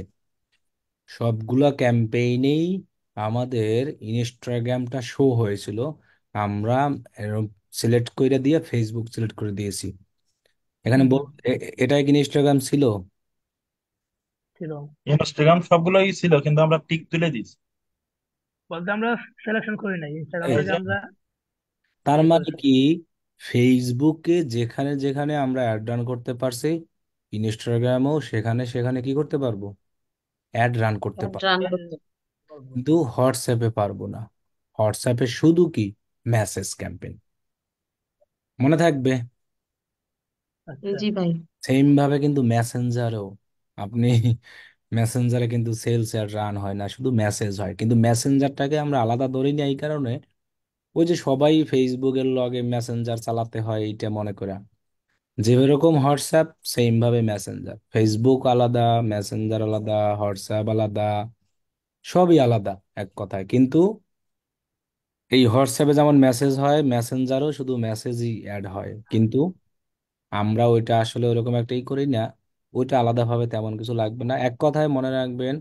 সবগুলো ক্যাম্পেইনেই আমাদের ইনস্টাগ্রামটা শো হয়েছিল। আমরা সিলেক্ট করে দিয়ে ফেসবুক সিলেক্ট করে দিয়েছি। এখানে এটাই কি ইনস্টাগ্রাম ছিল? ছিল। ইনস্টাগ্রাম সবগুলোই ছিল, কিন্তু আমরা টিক তুলে দিয়েছি। বলতে আমরা সিলেকশন করি নাই, এই ইনস্টাগ্রামটাকে যে, আমরা তার ইয়ে মানে করেছি। কি, ফেসবুকে যেখানে যেখানে আমরা অ্যাড রান করতে পারছি, ইনস্টাগ্রামেও সেখানে সেখানে কি করতে পারবো? অ্যাড রান করতে পারবো। রান Add করতে। করবো। কিন্তু হোয়াটসঅ্যাপে পারবো না। হোয়াটসঅ্যাপে শুধু কি? Message campaign. মনে থাকবে। আচ্ছা। জি ভাই। সেম ভাবে কিন্তু মেসেঞ্জারও আপনি মেসেঞ্জারে কিন্তু সেলস আর রান হয় না, শুধু মেসেজ হয়। কিন্তু মেসেঞ্জারটাকে আমরা আলাদা ধরি না এই কারণে, ওই যে সবাই ফেসবুকের লগে মেসেঞ্জার চালাতে হয় এইটা মনে করে। যেরকম হোয়াটসঅ্যাপ সেম ভাবে মেসেঞ্জার, ফেসবুক আলাদা, মেসেঞ্জার আলাদা, হোয়াটসঅ্যাপ আলাদা, সবই আলাদা এক কথায়। কিন্তু এই হোয়াটসঅ্যাপে যেমন মেসেজ হয়, মেসেঞ্জারও শুধু মেসেজই অ্যাড হয়। কিন্তু আমরা ওইটা আসলে ওরকম একটাই করি না। ওইটা আলাদাভাবে তেমন কিছু লাগবে না। এক কথায় মনে রাখবেন,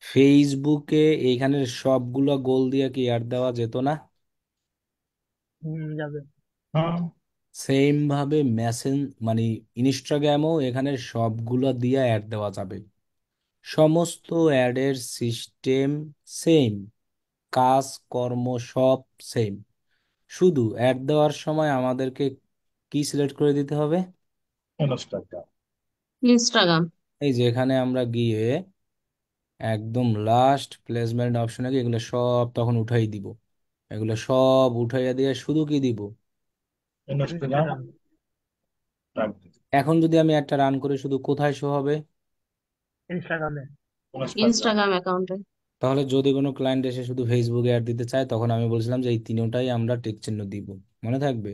ফেসবুকে এইখানের সবগুলো গোল দিয়ে কি অ্যাড দেওয়া যেত না? যাবে। হ্যাঁ। সেম ভাবে মানে ইনস্টাগ্রামও এখানে সবগুলো দিয়ে অ্যাড দেওয়া যাবে। সমস্ত অ্যাডের সিস্টেম সেম, কাজ কর্ম সব সেম, শুধু অ্যাড দেওয়ার সময় আমাদেরকে কি সিলেক্ট করে দিতে হবে? ইনস্টাগ্রাম। ইনস্টাগ্রাম। এই যে এখানে আমরা গিয়ে একদম লাস্ট প্লেসমেন্ট অপশনে গিয়ে এগুলো সব তখন উঠাই দিব, এগুলো সব উঠাইয়া দিয়ে শুধু কি দিব? Instagram Instagram. রাখবে। এখন যদি আমি একটা রান করি শুধু কোথায় শো হবে? ইনস্টাগ্রামে। ইনস্টাগ্রাম। ইনস্টাগ্রাম অ্যাকাউন্টে। তাহলে যদি কোনো ক্লায়েন্ট এসে শুধু ফেসবুকে অ্যাড দিতে চায় তখন আমি বলছিলাম যে এই তিনটাই আমরা টিক চিহ্ন দিব, মনে থাকবে?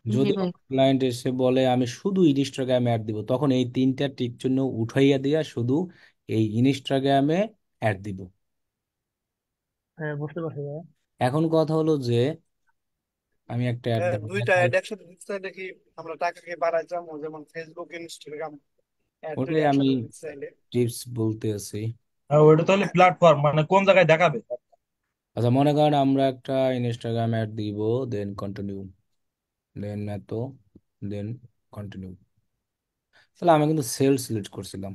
জি যদি ভাই। কোনো ক্লায়েন্ট এসে বলে আমি শুধু ইনস্টাগ্রামে অ্যাড দিব তখন এই তিনটা টিক চিহ্ন উঠাইয়া দিয়া শুধু এই ইনস্টাগ্রামে অ্যাড দিব। হ্যাঁ, বুঝতে পারছি ভাইয়া। এখন কথা হলো যে আমি একটা অ্যাড দুইটা দেখাই, অ্যাড একসাথে দিতে চাইলে কি আমরা টাকাকে বাড়াই যাবো, যেমন ফেসবুক ইনস্টাগ্রাম অ্যাড যদি ওটাই আমি একসাথে দিতে চাইলে? টিপস বলতে আছি। হ্যাঁ, ওইটা তাহলে প্ল্যাটফর্ম মানে কোন জায়গায় দেখাবে? আচ্ছা মনে করেন আমরা একটা ইনস্টাগ্রাম অ্যাড দিব, দেন কন্টিনিউ, দেন এত, দেন কন্টিনিউ। তাহলে আমি কিন্তু সেল সিলেক্ট করছিলাম,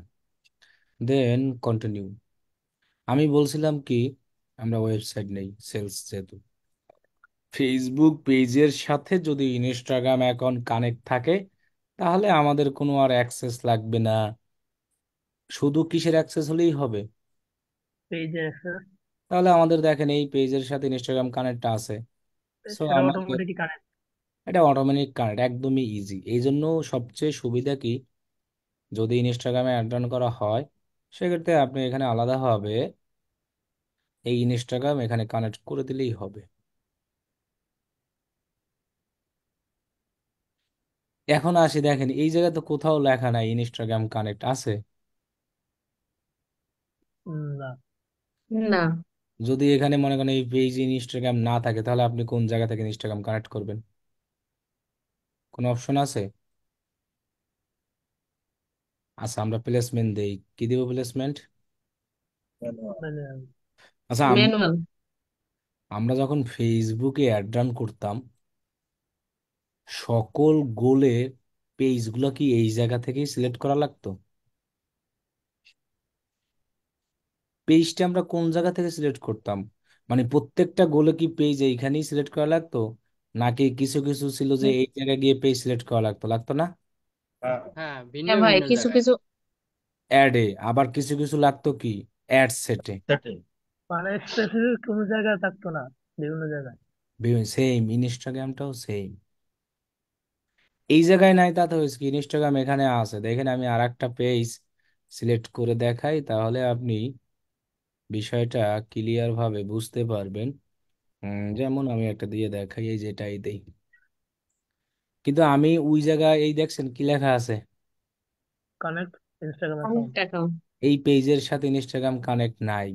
দেন কন্টিনিউ। আমি বলছিলাম কি আমরা ওয়েবসাইট নেই, সেলস যেহেতু। ফেসবুক পেজের সাথে যদি ইনস্টাগ্রাম অ্যাকাউন্ট কানেক্ট থাকে তাহলে আমাদের কোনো আর অ্যাক্সেস লাগবে না, শুধু কিসের অ্যাক্সেস হলেই হবে? পেজের অ্যাক্সেস। তাহলে আমাদের দেখেন এই পেজের সাথে ইনস্টাগ্রাম কানেক্ট আছে, সো সেটা আমাকে অটোমেটিকই কানেক্ট। এটা অটোমেটিক কানেক্ট, একদমই ইজি। এই জন্য সবচেয়ে সুবিধা কি, যদি ইনস্টাগ্রামে অ্যাড রান করা হয় সেক্ষেত্রে আপনি এখানে আলাদাভাবে এই ইনস্টাগ্রাম এখানে কানেক্ট করে দিলেই হবে। এখন আসি, দেখেন এই জায়গায় তো কোথাও লেখা নাই ইনস্টাগ্রাম কানেক্ট আছে। না। না। যদি এখানে মনে করেন এই পেজ ইনস্টাগ্রাম না থাকে তাহলে আপনি কোন জায়গা থেকে ইনস্টাগ্রাম কানেক্ট করবেন? কোনো অপশন আছে? আচ্ছা আমরা প্লেসমেন্ট দেই, কি দিব প্লেসমেন্ট? মানে আচ্ছা ম্যানুয়াল। আমরা যখন ফেসবুকে অ্যাড রান করতাম সকল গোলের পেজগুলো কি এই জায়গা থেকেই সিলেক্ট করা লাগতো? পেজটা আমরা কোন জায়গা থেকে সিলেক্ট করতাম? মানে প্রত্যেকটা গোলে কি পেজ এইখানেই সিলেক্ট করা লাগতো, নাকি কিছু কিছু ছিল যে এই জায়গায় গিয়ে পেজ সিলেক্ট করা লাগতো, লাগতো না? হ্যাঁ, হ্যাঁ, ভিন্ন হ্যাঁ ভাই, ভিন্ন কিছু জায়গায়। কিছু। অ্যাডে আবার কিছু কিছু লাগতো কি অ্যাড সেটে। সেটাই। মানে স্পেসিফিক কোনো জায়গায় থাকতো না, বিভিন্ন জায়গায়। সেম, ইনস্টাগ্রামটাও সেম। এই জায়গায় নাই তাতে হয়েছে কি, ইনস্টাগ্রাম এখানে আছে, দেখেন আমি আর একটা পেজ সিলেক্ট করে দেখাই তাহলে আপনি বিষয়টা ক্লিয়ার ভাবে বুঝতে পারবেন। যেমন আমি একটা দিয়ে দেখাই, এই যেটাই দেই, কিন্তু আমি ওই জায়গায় এই দেখছেন কি লেখা আছে? Connect Instagram account. অনেক অ্যাকাউন্ট। এই পেজের সাথে ইনস্টাগ্রাম কানেক্ট নাই,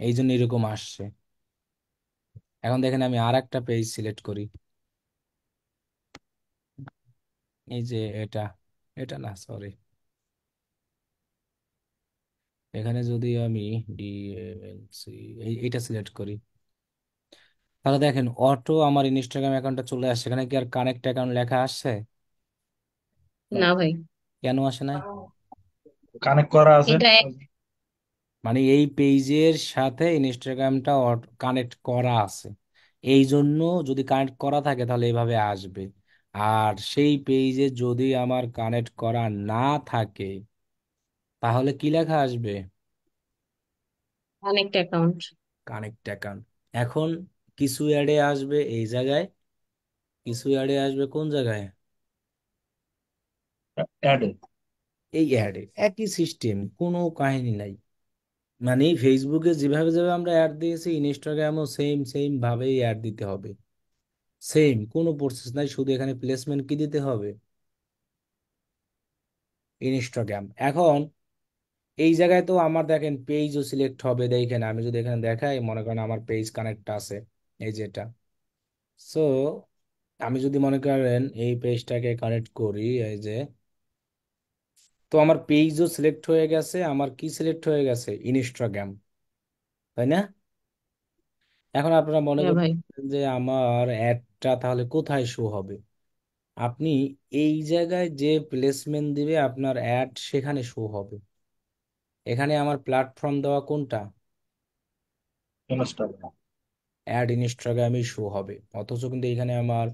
এই জন্য এরকম আসছে। এখন দেখেন আমি আর একটা পেজ সিলেক্ট করি, এই যে এটা, এটা না সরি, এখানে যদি আমি ডিএমএলসি এইটা সিলেক্ট করি তাহলে দেখেন অটো আমার ইনস্টাগ্রাম অ্যাকাউন্টটা চলে আসছে, এখানে কি আর কানেক্ট অ্যাকাউন্ট লেখা আসছে? না ভাই। কেন আসে নাই? কানেক্ট করা আছে। এটা মানে এই পেজের সাথে ইনস্টাগ্রামটা কানেক্ট করা আছে, এই জন্য যদি কানেক্ট করা থাকে তাহলে এইভাবে আসবে। আর সেই পেজে যদি আমার কানেক্ট করা না থাকে তাহলে কি লেখা আসবে? Connect account. Connect account. এখন কিছু অ্যাডে আসবে এই জায়গায়, কিছু অ্যাডে আসবে কোন জায়গায়? অ্যাডে। এই অ্যাডে একই সিস্টেম, কোনো কাহিনী নাই। মানে ফেসবুকে যেভাবে যেভাবে আমরা অ্যাড দিয়েছি ইনস্টাগ্রামও সেম সেম ভাবেই অ্যাড দিতে হবে, সেম, কোনো প্রসেস নাই, শুধু এখানে প্লেসমেন্ট কি দিতে হবে? ইনস্টাগ্রাম। এখন এই জায়গায় তো আমার দেখেন পেজও সিলেক্ট হবে, দেখেন আমি যদি এখানে দেখাই মনে করেন আমার পেজ কানেক্ট আছে, এই যেটা। সো আমি যদি মনে করেন এই পেজটাকে কানেক্ট করি, এই যে, তো আমার পেজও সিলেক্ট হয়ে গেছে, আমার কি সিলেক্ট হয়ে গেছে? ইনস্টাগ্রাম, তাই না? এখন আপনারা মনে হ্যাঁ ভাই। করছেন যে আমার অ্যাডটা তাহলে কোথায় শো হবে? আপনি এই জায়গায় যে প্লেসমেন্ট দিবে আপনার অ্যাড সেখানে শো হবে। এখানে আমার প্ল্যাটফর্ম দেওয়া কোনটা? ইনস্টাগ্রাম। অ্যাড ইনস্টাগ্রামই শো হবে, অথচ কিন্তু এখানে আমার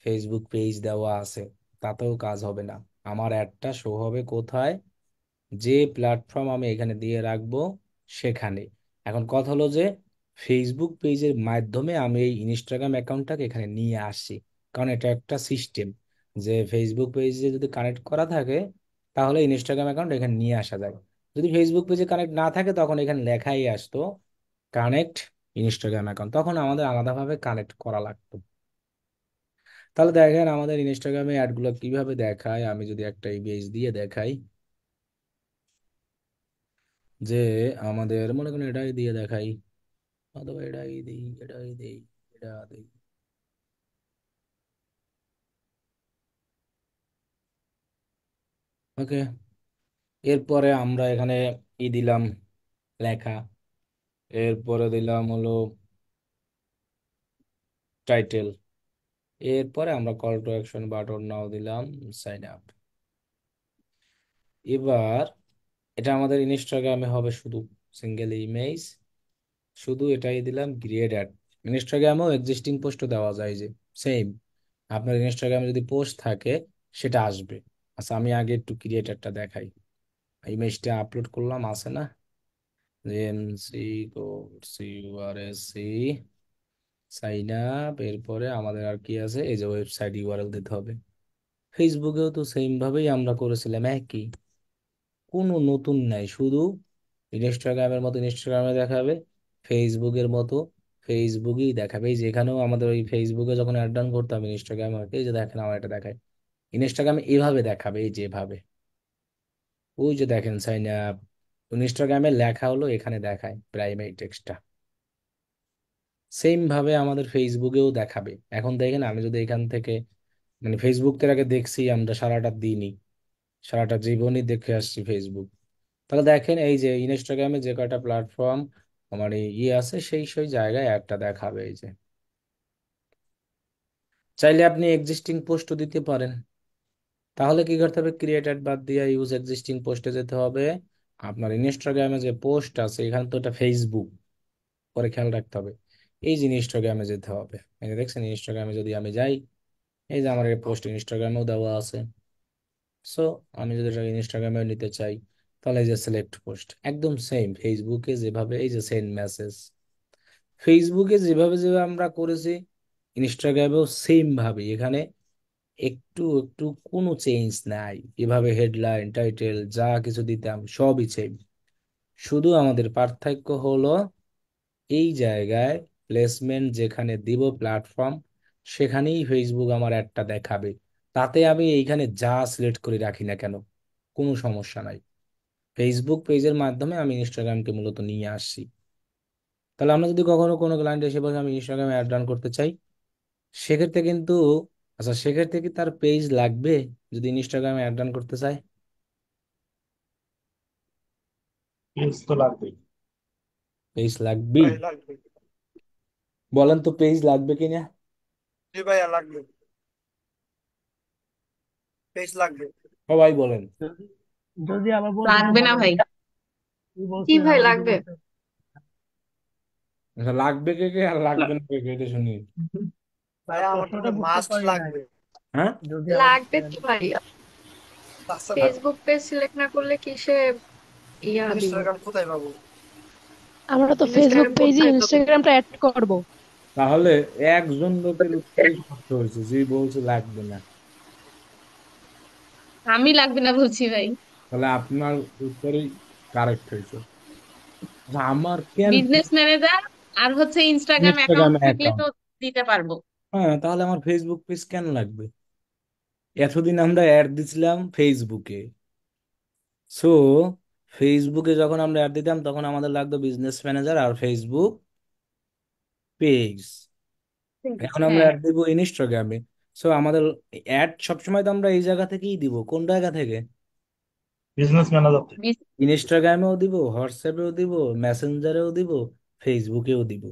ফেসবুক পেজ দেওয়া আছে, তাতেও কাজ হবে না। আমার অ্যাডটা শো হবে কোথায়? যে প্ল্যাটফর্ম আমি এখানে দিয়ে রাখবো সেখানে। এখন কথা হলো যে ফেসবুক পেজের মাধ্যমে আমি এই ইনস্টাগ্রাম অ্যাকাউন্টটাকে এখানে নিয়ে আসছি, কারণ এটা একটা সিস্টেম যে ফেসবুক পেজে যদি কানেক্ট করা থাকে তাহলে ইনস্টাগ্রাম অ্যাকাউন্ট এখানে নিয়ে আসা যায়। যদি ফেসবুক পেজে কানেক্ট না থাকে তখন এখানে লেখাই আসতো কানেক্ট ইনস্টাগ্রাম অ্যাকাউন্ট, তখন আমাদের আলাদাভাবে কানেক্ট করা লাগতো। তাহলে দেখেন আমাদের ইনস্টাগ্রামে অ্যাডগুলো কিভাবে দেখায়, আমি যদি একটা ইমেজ দিয়ে দেখাই যে আমাদের মনে করেন এটাই দিয়ে দেখাই, অথবা এটাই দিই, এটাই দিই, এটা দিই। ওকে, এরপরে আমরা এখানে দিলাম লেখা, এরপরে দিলাম হলো টাইটেল, এরপরে আমরা কল টু অ্যাকশন বাটন নাও দিলাম সাইন আপ। এবার এটা আমাদের ইনস্টাগ্রামে হবে শুধু সিঙ্গেল ইমেজ, শুধু এটাই দিলাম ক্রিয়েট অ্যাড। ইনস্টাগ্রামেও এক্সিস্টিং পোস্টও দেওয়া যায়, যে সেম আপনার ইনস্টাগ্রামে যদি পোস্ট থাকে সেটা আসবে। আচ্ছা আমি আগে একটু ক্রিয়েট অ্যাডটা দেখাই। ইমেজটা আপলোড করলাম, আছে না? এমসি সি ইউআরএসসি সাইন আপ, এরপরে আমাদের আর কি আছে, এই যে ওয়েবসাইট ইউআরএল দিতে হবে। ফেসবুকেও তো সেম ভাবেই আমরা করেছিলাম, একই, কোনো নতুন নাই, শুধু ইনস্টাগ্রামের মতো ইনস্টাগ্রামে দেখাবে, ফেসবুকের মতো ফেসবুকেই দেখাবে। এই যে এখানেও আমাদের ওই ফেসবুকে যখন অ্যাড ডাউন করতাম ইনস্টাগ্রামে, এই যে দেখেন আমার এটা দেখায়, ইনস্টাগ্রামে এভাবে দেখাবে, এই যে এভাবে, ওই যে দেখেন সাইন আপ, ইনস্টাগ্রামে লেখা হলো এখানে দেখায় প্রাইমারি টেক্সটটা। সেম ভাবে আমাদের ফেসবুকেও দেখাবে। এখন দেখেন আমি যদি এখান থেকে, মানে ফেসবুক এর আগে দেখছি আমরা সারাটা দিনই, সারাটা জীবনই দেখে আসছি ফেসবুক, তাহলে দেখেন এই যে ইনস্টাগ্রামে যে কয়টা প্ল্যাটফর্ম আমার আছে সেই সেই জায়গায় একটা দেখাবে। এই যে চাইলে আপনি এক্সিস্টিং পোস্টও দিতে পারেন। তাহলে কি করতে হবে, ক্রিয়েটেড বাদ দিয়ে ইউজ এক্সিস্টিং পোস্টে যেতে হবে। আপনার ইনস্টাগ্রামে যে পোস্ট আছে এখানে তো এটা ফেসবুক, পরে খেয়াল রাখতে হবে। এই যে ইনস্টাগ্রামে যেতে হবে, এই যে দেখছেন ইনস্টাগ্রামে যদি আমি যাই, এই যে আমার এই পোস্ট ইনস্টাগ্রামেও দেওয়া আছে। সো আমি যদি এটা ইনস্টাগ্রামে নিতে চাই তাহলে এই যে সিলেক্ট পোস্ট, একদম সেম ফেসবুকে যেভাবে এই যে সেন্ড মেসেজ, ফেসবুকে যেভাবে যেভাবে আমরা করেছি ইনস্টাগ্রামেও সেম ভাবে এখানে একটু একটু কোনো চেঞ্জ নাই। এভাবে হেডলাইন টাইটেল যা কিছু দিতাম সবই সেম, শুধু আমাদের পার্থক্য হলো এই জায়গায় প্লেসমেন্ট যেখানে দিব প্ল্যাটফর্ম সেখানেই ফেসবুক আমার অ্যাডটা দেখাবে। তাতে আমি এইখানে যা সিলেক্ট করে রাখি না কেন কোনো সমস্যা নাই, ফেসবুক পেজের মাধ্যমে আমি ইনস্টাগ্রামকে মূলত নিয়ে আসছি। তাহলে আমরা যদি কখনো কোনো ক্লায়েন্ট এসে বলে আমি ইনস্টাগ্রামে অ্যাড রান করতে চাই, সেক্ষেত্রে কিন্তু, আচ্ছা সেক্ষেত্রে কি তার পেজ লাগবে যদি ইনস্টাগ্রামে অ্যাড রান করতে চায়? পেজ তো লাগবেই। পেজ লাগবেই? ভাই লাগবে। বলেন তো পেজ লাগবে কিনা। জি ভাইয়া লাগবে, পেজ লাগবে। সবাই বলেন। যদি যদি আবার বলতে একটু লাগবে না ভালো ভাই। হতো। কি কি বলছিলেন ভাই আবার একটু লাগবে? বলতে। আচ্ছা লাগবে কে কে আর লাগবে না কে কে এটা শুনি। ভাইয়া আমার তো প্রশ্নটা বুঝতে মাস্ট পারি নাই, লাগবে। হ্যাঁ, যদি আবার লাগবে বলতেন। তো ভাইয়া। তাছাড়া ফেসবুক পেজ সিলেক্ট না করলে কিসে ইয়া দিব? ইনস্টাগ্রাম কোথায় পাবো? আমরা তো ফেসবুক ইনস্টাগ্রাম পেজে কোথায় পাবো? ইনস্টাগ্রামটা অ্যাড করব। তাহলে একজন লোকের উত্তরই সত্য হয়েছে যে বলছে লাগবে না। আমি লাগবে না বলছি ভাই। তাহলে আপনার উত্তরই কারেক্ট হয়েছে। আচ্ছা, আমার কেন বিজনেস ম্যানেজার আর হচ্ছে ইনস্টাগ্রাম ইনস্টাগ্রাম অ্যাকাউন্ট থাকলে তো অ্যাকাউন্ট, দিতে পারবো। হ্যাঁ তাহলে আমার ফেসবুক পেজ কেন লাগবে? এতদিন আমরা অ্যাড দিছিলাম ফেসবুকে, সো ফেসবুকে যখন আমরা অ্যাড দিতাম তখন আমাদের লাগতো বিজনেস ম্যানেজার আর ফেসবুক পেজ। এখন আমরা হ্যাঁ। অ্যাড দিব ইনস্টাগ্রামে, সো আমাদের অ্যাড সবসময় তো আমরা এই জায়গা থেকেই দিব, কোন জায়গা থেকে? বিজনেস ম্যানেজার থেকে। বিজ- ইনস্টাগ্রামেও দিব, হোয়াটসঅ্যাপেও দিব, মেসেঞ্জারেও দিব, ফেসবুকেও দিব।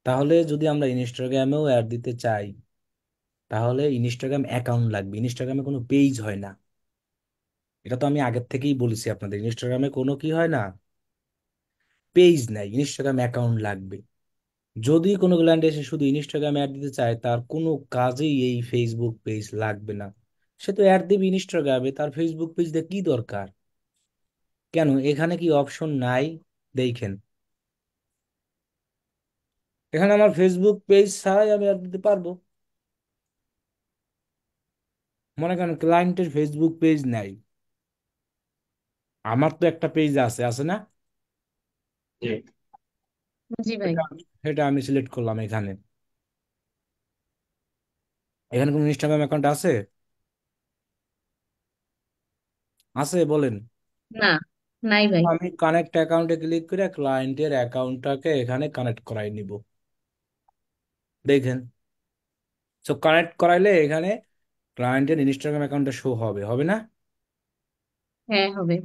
তাহলে যদি আমরা ইনস্টাগ্রামেও অ্যাড দিতে চাই তাহলে ইনস্টাগ্রাম অ্যাকাউন্ট লাগবে, ইনস্টাগ্রামে কোনো পেজ হয় না। এটা তো আমি আগের থেকেই বলেছি আপনাদের, ইনস্টাগ্রামে কোনো কি হয় না, পেজ নাই, ইনস্টাগ্রাম অ্যাকাউন্ট লাগবে। যদি কোনো ক্লায়েন্ট এসে শুধু ইনস্টাগ্রাম অ্যাড দিতে চায়, তার কোনো কাজেই এই ফেসবুক পেজ লাগবে না। সে তো অ্যাড দিবে ইনস্টাগ্রামে, তার ফেসবুক পেজ দিয়ে কি দরকার? কেন এখানে কি অপশন নাই? দেখেন, এখানে আমার ফেসবুক পেজ ছাড়াই আমি অ্যাড দিতে পারবো। মনে করেন ক্লায়েন্টের ফেসবুক পেজ নাই, আমার তো একটা পেজ আছে, আছে না? জি। জি ভাই। এটা এটা আমি সিলেক্ট করলাম এখানে। এখানে কোনো ইনস্টাগ্রাম অ্যাকাউন্ট আছে? আছে বলেন। না, নাই ভাই। আমি কানেক্ট অ্যাকাউন্টে ক্লিক করে ক্লায়েন্টের অ্যাকাউন্টটাকে এখানে কানেক্ট করাই নিব। দেখেন, সো কানেক্ট করাইলে এখানে ক্লায়েন্টের ইনস্টাগ্রাম অ্যাকাউন্টটা শো হবে, হবে না? হ্যাঁ, হবে।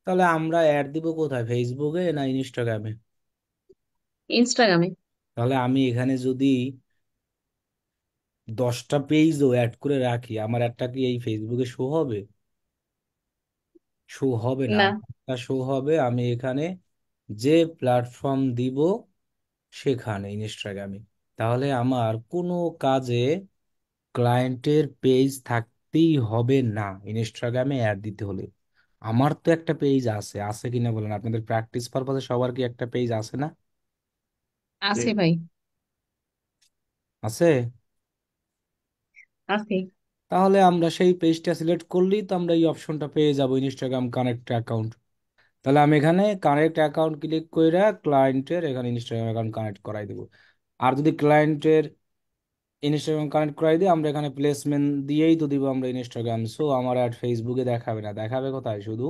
তাহলে আমরা অ্যাড দিব কোথায়, ফেসবুকে না ইনস্টাগ্রামে? ইনস্টাগ্রামে। তাহলে আমি এখানে যদি 10টা পেজও অ্যাড করে রাখি, আমার একটা কি এই ফেসবুকে শো হবে? শো হবে না। না। একটা শো হবে আমি এখানে যে প্ল্যাটফর্ম দিব সেখানে, ইনস্টাগ্রামে। তাহলে আমার কোনো কাজে ক্লায়েন্টের পেজ থাকতেই হবে না ইনস্টাগ্রামে অ্যাড দিতে হলে। আমার তো একটা পেজ আছে, আছে কিনা বলেন, আপনাদের প্র্যাকটিস পারপাসে সবার কি একটা পেজ আছে না? জি। আছে ভাই। আছে। আছে। তাহলে আমরা সেই পেজটা সিলেক্ট করলেই তো আমরা এই অপশনটা পেয়ে যাব, ইনস্টাগ্রাম কানেক্ট অ্যাকাউন্ট। তাহলে আমি এখানে কানেক্ট অ্যাকাউন্ট ক্লিক করে ক্লায়েন্টের এখানে ইনস্টাগ্রাম অ্যাকাউন্ট কানেক্ট করাই দেবো। আর যদি ক্লায়েন্টের ইনস্টাগ্রাম কানেক্ট করাই দিই, আমরা এখানে প্লেসমেন্ট দিয়েই তো দিব আমরা ইনস্টাগ্রাম, সো আমার অ্যাড ফেসবুকে দেখাবে না, দেখাবে কোথায়, শুধু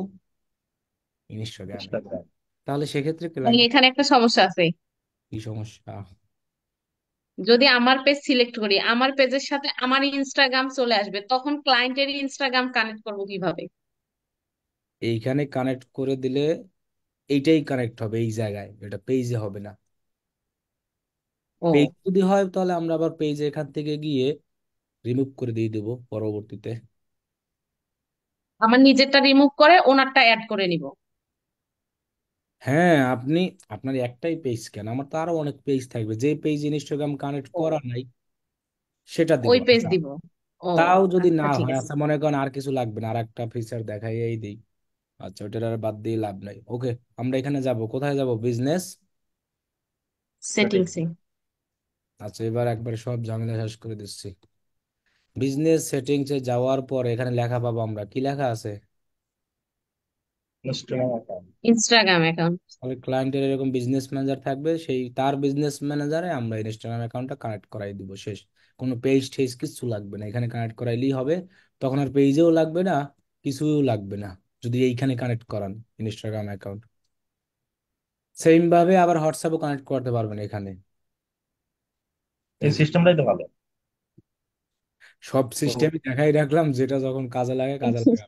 ইনস্টাগ্রামে। ইনস্টাগ্রাম। তাহলে সেক্ষেত্রে ভাই, ক্লায়েন্ট এখানে একটা সমস্যা আছে। কি সমস্যা? যদি আমার পেজ সিলেক্ট করি, আমার পেজের সাথে আমার ইনস্টাগ্রাম চলে আসবে, তখন ক্লায়েন্টের ইনস্টাগ্রাম কানেক্ট করব কিভাবে? এইখানে কানেক্ট করে দিলে এইটাই কানেক্ট হবে এই জায়গায়, এটা পেজে হবে না। পেজ ও, যদি হয় তাহলে আমরা আবার পেজ এখান থেকে গিয়ে রিমুভ করে দিয়ে দেবো পরবর্তীতে। আমার নিজেরটা রিমুভ করে ওনারটা অ্যাড করে নিব। হ্যাঁ, আপনি, আপনার একটাই পেজ কেন, আমার তো আরো অনেক পেজ থাকবে, যে পেজ ইনস্টাগ্রাম কানেক্ট ও, করা নাই সেটা দিব। ওই পেজ আচ্ছা, দিব। ও, তাও যদি না আচ্ছা, ঠিক হয়, আছে। আচ্ছা মনে করেন আর কিছু লাগবে না, আর একটা ফিচার দেখাই এই দিই। আচ্ছা, ওইটার আর বাদ দিয়ে লাভ নাই, ওকে। আমরা এখানে যাব, কোথায় যাব, বিজনেস। সেটিং। সেটিংসে। আচ্ছা, এবার একবারে সব ঝামেলা শেষ করে দিচ্ছি। বিজনেস সেটিংসে যাওয়ার পর এখানে লেখা পাবো, আমরা কি লেখা আছে? Instagram account. Instagram account. তাহলে ক্লায়েন্টের এরকম বিজনেস ম্যানেজার থাকবে, সেই তার বিজনেস ম্যানেজারে আমরা ইনস্টাগ্রাম অ্যাকাউন্টটা কানেক্ট করাই দিব, শেষ। কোনো পেজ টেজ কিছু লাগবে না, এখানে কানেক্ট করাইলেই হবে। তখন আর পেজেও লাগবে না, কিছুও লাগবে না, যদি এইখানে কানেক্ট করান ইনস্টাগ্রাম অ্যাকাউন্ট। সেম ভাবে আবার হোয়াটসঅ্যাপও কানেক্ট করতে পারবেন এখানে। এই এই যে সিস্টেমটাই তো ভালো। সব সিস্টেমই দেখাই রাখলাম, যেটা যখন কাজে লাগে কাজে লাগে।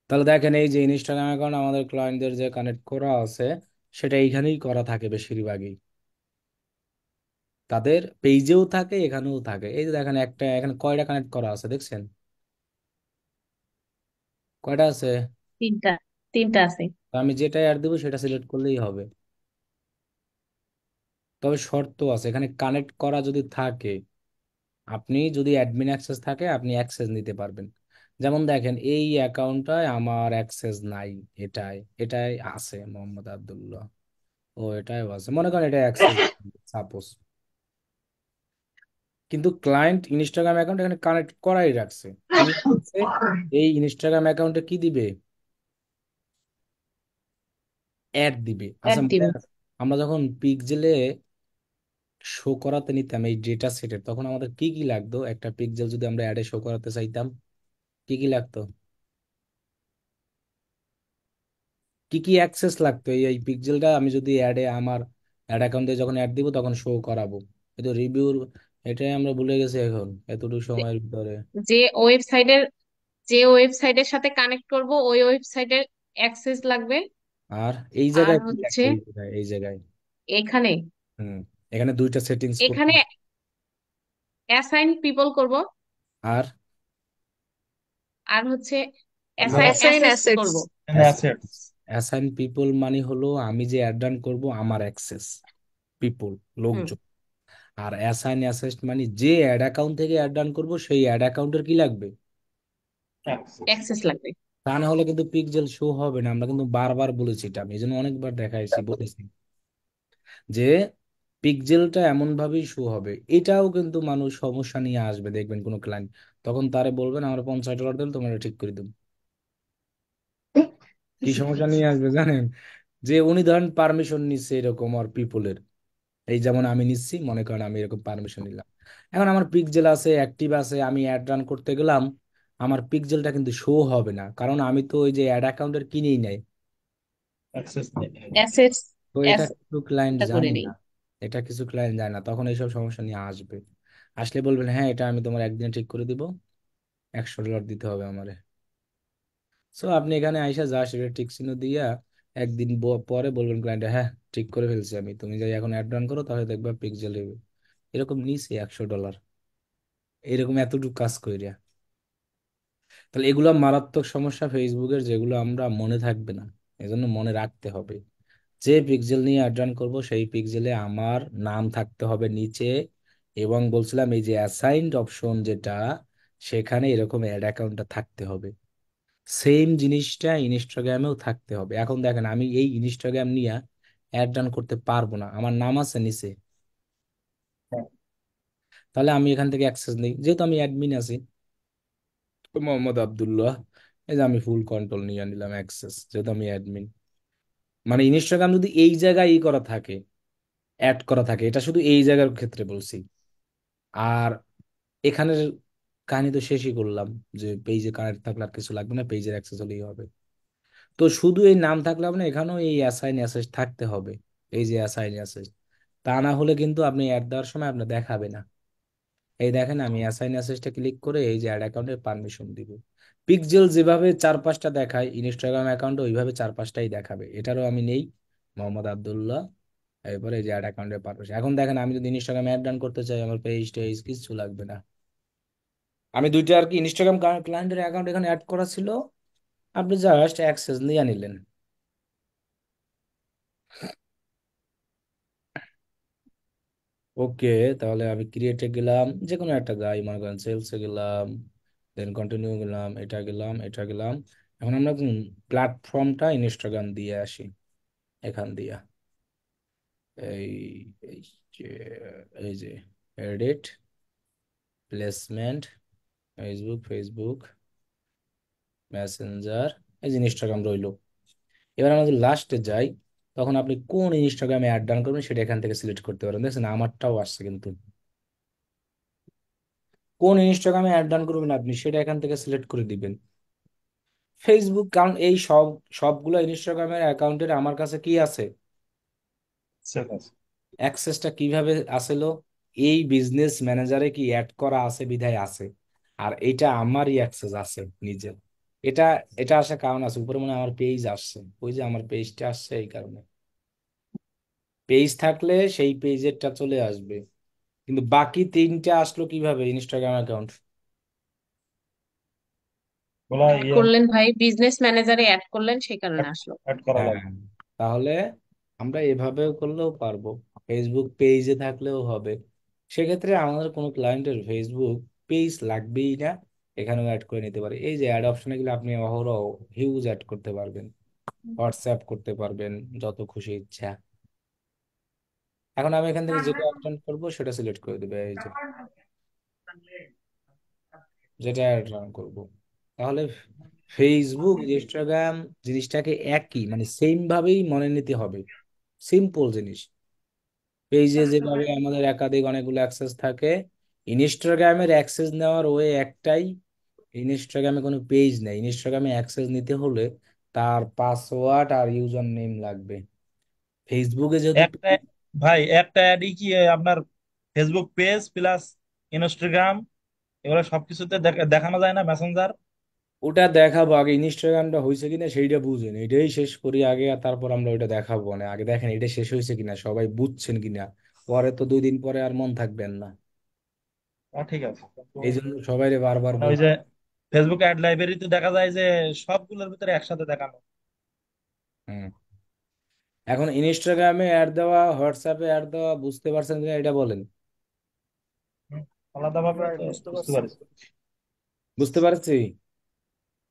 তাহলে দেখেন, এই যে ইনস্টাগ্রাম অ্যাকাউন্ট আমাদের ক্লায়েন্টদের যে কানেক্ট করা আছে, সেটা এইখানেই করা থাকে বেশিরভাগই। তাদের পেজেও থাকে, এখানেও থাকে। এই যে দেখেন, একটা এখানে কয়টা কানেক্ট করা আছে দেখছেন? কয়টা আছে? তিনটা। তিনটা আছে। তো আমি যেটা অ্যাড দেবো সেটা সিলেক্ট করলেই হবে। তবে শর্ত আছে, এখানে কানেক্ট করা যদি থাকে, আপনি যদি অ্যাডমিন অ্যাক্সেস থাকে আপনি অ্যাক্সেস নিতে পারবেন। যেমন দেখেন, এই অ্যাকাউন্টটায় আমার অ্যাক্সেস নাই, এটাই এটাই আছে মোহাম্মদ আব্দুল্লাহ, ও এটাই আছে, মনে করেন এটা অ্যাক্সেস সাপোজ। কিন্তু ক্লায়েন্ট ইনস্টাগ্রাম অ্যাকাউন্ট এখানে কানেক্ট করাই রাখছে, কি করছে, এই ইনস্টাগ্রাম অ্যাকাউন্টে কি দিবে, অ্যাড দিবে। অ্যাড আচ্ছা মনে দিব। আছে, আমরা যখন পিক্সেলে শো করাতে নিতাম এই ডেটা সেটের, তখন আমাদের কি কি লাগতো, একটা পিক্সেল যদি আমরা অ্যাডে শো করাতে চাইতাম, কি কি লাগতো, কি কি অ্যাক্সেস লাগতো, এই পিক্সেলটা আমি যদি অ্যাডে আমার অ্যাড অ্যাকাউন্টে যখন অ্যাড দিব তখন শো করাবো। এই তো রিভিউর, এটাই আমরা ভুলে গেছি এখন এতটুকু যে সময়ের ভিতরে। যে ওয়েবসাইটের যে ওয়েবসাইটের সাথে কানেক্ট করব ওই ওয়েবসাইটের অ্যাক্সেস লাগবে। আর এই আর জায়গায় কি হচ্ছে লাগবে, এই জায়গায়, এই জায়গায়। এখানে হুম, এখানে দুইটা সেটিংস করতে। এখানে অ্যাসাইন পিপল করব। আর আর হচ্ছে আপনারা অ্যাসাইন অ্যাসাইন অ্যাসেস অ্যাসেটস। করব। অ্যাসেটস। অ্যাসাইন পিপল মানে হলো আমি যে অ্যাড রান করবো আমার অ্যাক্সেস পিপল, হুম। লোকজন। আর অ্যাসাইন অ্যাসেট মানে যে অ্যাড অ্যাকাউন্ট থেকে অ্যাড রান করবো সেই অ্যাড অ্যাকাউন্টের কি লাগবে। অ্যাক্সেস লাগবে। তা না হলে কিন্তু পিক্সেল শো হবে না। আমরা কিন্তু বারবার বলেছি এটা, আমি এই জন্য অনেকবার দেখাইছি বলেছি যে পিক্সেলটা এমন ভাবেই শো হবে। এটাও কিন্তু মানুষ সমস্যা নিয়ে আসবে, দেখবেন কোনো ক্লায়েন্ট, তখন তারে বলবেন আমরা $50 দেন তোমার ঠিক করে দেবো। কি সমস্যা নিয়ে আসবে জানেন, যে উনি ধরেন পারমিশন নিচ্ছে এরকম আর পিপলের, এই যেমন আমি নিচ্ছি, মনে করেন আমি এরকম পারমিশন নিলাম, এখন আমার পিক্সেল আছে, অ্যাক্টিভ আছে, আমি অ্যাড রান করতে গেলাম, আমার পিক্সেলটা কিন্তু শো হবে না, কারণ আমি তো ওই যে অ্যাড অ্যাকাউন্টের কিনেই নাই। অ্যাক্সেস নেই। অ্যাসেস তো এটা কিছু ক্লায়েন্ট অ্যাসটা করে জানে নেই। না, এটা কিছু ক্লায়েন্ট জানে না, তখন এইসব সমস্যা নিয়ে আসবে। আসলে বলবেন হ্যাঁ এটা আমি তোমার একদিনে ঠিক করে দিব, $100 দিতে হবে আমারে। সো আপনি এখানে আইসা যা সেটা টিক চিহ্ন দিয়া একদিন পরে বলবেন ক্লায়েন্টে হ্যাঁ ঠিক করে ফেলছি আমি, তুমি যাই এখন অ্যাড রান করো, তাহলে দেখবা পিক্সেল হবে। এরকম নিছি $100, এরকম এতটুকু কাজ কইরা। তাহলে এগুলো মারাত্মক সমস্যা ফেসবুকের, যেগুলো আমরা মনে থাকবে না, এজন্য মনে রাখতে হবে। যে পিক্সেল নিয়ে অ্যাড রান করবো সেই পিক্সেলে আমার নাম থাকতে হবে নিচে, এবং বলছিলাম এই যে অ্যাসাইনড অপশন যেটা, সেখানে এরকম অ্যাড অ্যাকাউন্টটা থাকতে হবে। সেম জিনিসটা ইনস্টাগ্রামেও থাকতে হবে। এখন দেখেন আমি এই ইনস্টাগ্রাম নিয়ে অ্যাড রান করতে পারবো না, আমার নাম আছে নিচে, তাহলে আমি এখান থেকে অ্যাক্সেস নেই, যেহেতু আমি অ্যাডমিন আছি মোহাম্মদ আব্দুল্লাহ, এই যে আমি ফুল কন্ট্রোল নিয়ে নিলাম অ্যাক্সেস, যেহেতু আমি অ্যাডমিন। মানে ইনস্টাগ্রাম যদি এই জায়গায় ই করা থাকে, অ্যাড করা থাকে, এটা শুধু এই জায়গার ক্ষেত্রে বলছি। আর এখানের কাহিনী তো শেষই করলাম, যে পেজে কানেক্ট থাকলে আর কিছু লাগবে না, পেজের অ্যাক্সেস হলেই হবে। তো শুধু এই নাম থাকলে হবে না, এখানেও এই অ্যাসাইন অ্যাসেস থাকতে হবে, এই যে অ্যাসাইন অ্যাসেস। তা না হলে কিন্তু আপনি অ্যাড দেওয়ার সময় আপনার দেখাবে না। এই দেখেন আমি অ্যাসাইন অ্যাসেসটা ক্লিক করে এই যে অ্যাড অ্যাকাউন্টের পারমিশন দিব। পিক্সেল যেভাবে 4-5টা দেখায় ইনস্টাগ্রাম অ্যাকাউন্টে ওইভাবে 4-5টাই দেখাবে, এটারও আমি নেই মোহাম্মদ আব্দুল্লাহ। এরপরে এই যে অ্যাড অ্যাকাউন্টের পারমিশন, এখন দেখেন আমি যদি ইনস্টাগ্রাম অ্যাড রান করতে চাই আমার পেজ টেজ কিছু লাগবে না। আমি দুইটা আর কি ইনস্টাগ্রাম ক্লায়েন্টের অ্যাকাউন্ট এখানে অ্যাড করা ছিল, আপনি জাস্ট অ্যাক্সেস নিয়ে নিলেন। ওকে, তাহলে আমি ক্রিয়েটে গেলাম, যে কোনো একটা গাই মনে করেন সেলসে গেলাম, দেন কন্টিনিউ গেলাম, এটা গেলাম, এটা গেলাম। এখন আমরা প্ল্যাটফর্মটা ইনস্টাগ্রাম দিয়ে আসি, এখান দিয়া এই এই যে এই যে edit, placement, Facebook, Facebook Messenger, এই যে ইনস্টাগ্রাম রইলো। এবার আমাদের লাস্টে যাই, তখন আপনি কোন ইনস্টাগ্রামে অ্যাড ডান করবেন সেটা এখান থেকে সিলেক্ট করতে পারেন। দেখছেন আমারটাও আসছে কিন্তু, কোন ইনস্টাগ্রামে অ্যাড ডান করবেন আপনি সেটা এখান থেকে সিলেক্ট করে দিবেন। ফেসবুক, কারণ এই সবগুলো ইনস্টাগ্রামের অ্যাকাউন্টের আমার কাছে কি আছে, অ্যাক্সেসটা কিভাবে আসেলো, এই বিজনেস ম্যানেজারে কি অ্যাড করা আছে বিধায় আছে। আর এটা আমারই অ্যাক্সেস আছে নিজের। এটা এটা আসার কারণ আছে, উপরে মনে হয় আমার পেজ আসছে, ওই যে আমার পেজটা আসছে এই কারণে। পেজ থাকলে সেই পেজেরটা চলে আসবে, কিন্তু বাকি তিনটা আসলো কিভাবে ইনস্টাগ্রাম অ্যাকাউন্ট। বলা অ্যাড করলেন ভাই, বিজনেস ম্যানেজারে অ্যাড করলেন সেই কারণে আসলো। অ্যাড করা হ্যাঁ, লাগবে। তাহলে আমরা এভাবেও করলেও পারবো, ফেসবুক পেজে থাকলেও হবে। সেক্ষেত্রে আমাদের কোনো ক্লায়েন্টের ফেসবুক পেজ লাগবেই না, এখানেও অ্যাড করে নিতে পারে। এই যে অ্যাড অপশনে গেলে আপনি অহরহ হিউজ অ্যাড করতে পারবেন, হোয়াটসঅ্যাপ করতে পারবেন, যত খুশি ইচ্ছা। এখন আমি এখান থেকে যেটা অ্যাড করবো সেটা সিলেক্ট করে দেবে, এই যে যেটা অ্যাড রান করবো। তাহলে ফেসবুক ইনস্টাগ্রাম জিনিসটাকে একই মানে সেম ভাবেই মনে নিতে হবে, সিম্পল জিনিস। পেজে যেভাবে আমাদের একাধিক অনেকগুলো অ্যাক্সেস থাকে, ইনস্টাগ্রামের অ্যাক্সেস নেওয়ার ওয়ে একটাই, ইনস্টাগ্রামে কোনো পেজ নেই, ইনস্টাগ্রামে অ্যাক্সেস নিতে হলে তার পাসওয়ার্ড আর ইউজার নেম লাগবে। ফেসবুকে যেহেতু একটা ভাই একটা অ্যাডই কি আপনার ফেসবুক পেজ প্লাস ইনস্টাগ্রাম এগুলো সবকিছুতে দেখানো যায় না মেসেঞ্জার? ওটা দেখাবো, আগে ইনস্টাগ্রামটা হয়েছে কিনা সেইটা বুঝেন, এটাই শেষ করি আগে, আর তারপর আমরা ওইটা দেখাবো। না আগে দেখেন এটা শেষ হয়েছে কিনা, সবাই বুঝছেন কিনা, পরে তো 2 দিন পরে আর মন থাকবেন না। ঠিক আছে, কিন্তু এই জন্য সবাই বারবার মানে ওই বলছি। যে ফেসবুক অ্যাড লাইব্রেরিতে দেখা যায় যে সবগুলোর ভিতরে একসাথে দেখানো। হুম। এখন ইনস্টাগ্রামে অ্যাড দেওয়া, হোয়াটসঅ্যাপে অ্যাড দেওয়া, বুঝতে পারছেন কিনা এটা বলেন। হুম, আলাদাভাবে ভাই তো বুঝতে বুঝতে পারছি। পারছি। বুঝতে পারছি।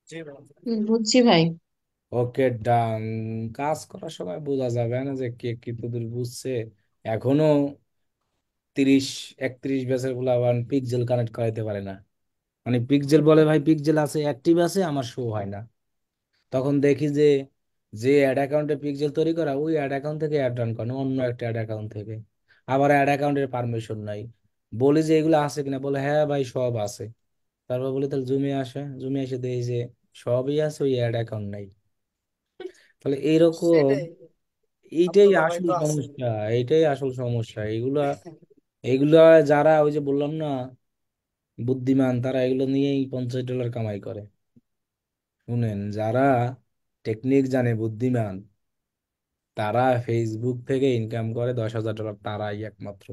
জি ভাই। বুঝছি ভাই। ওকে, ডান। কাজ করার সময় বোঝা যাবে না যে কে কি দূর বুঝছে। এখনো 30 31 বছর গুলো আবার পিক্সেল কানেক্ট করাইতে পারে না। মানে পিক্সেল বলে ভাই, পিক্সেল আছে, অ্যাক্টিভ আছে, আমার শো হয় না। তখন দেখি যে যে অ্যাড অ্যাকাউন্টে পিক্সেল তৈরি করা, ওই অ্যাড অ্যাকাউন্ট থেকে অ্যাড রান করে অন্য একটা অ্যাড অ্যাকাউন্ট থেকে। আবার অ্যাড অ্যাকাউন্টের পারমিশন নাই। বলি যে এগুলো আছে কিনা, বলে হ্যাঁ ভাই সব আছে। তারপর বলি তাহলে জুমে আসে, জুমে এসে দেখি যে সবই আছে, ওই অ্যাড অ্যাকাউন্ট নাই। তাহলে এইরকম, সেটাই, এইটাই আব্দুল্লাহ ভাই আসল তো আছে। সমস্যা। এইটাই আসল সমস্যা এগুলা। এগুলা যারা ওই যে বললাম না বুদ্ধিমান, তারা এগুলো নিয়েই $50 কামাই করে। শুনেন, যারা টেকনিক জানে, বুদ্ধিমান, তারা ফেসবুক থেকে ইনকাম করে $10,000, তারাই একমাত্র।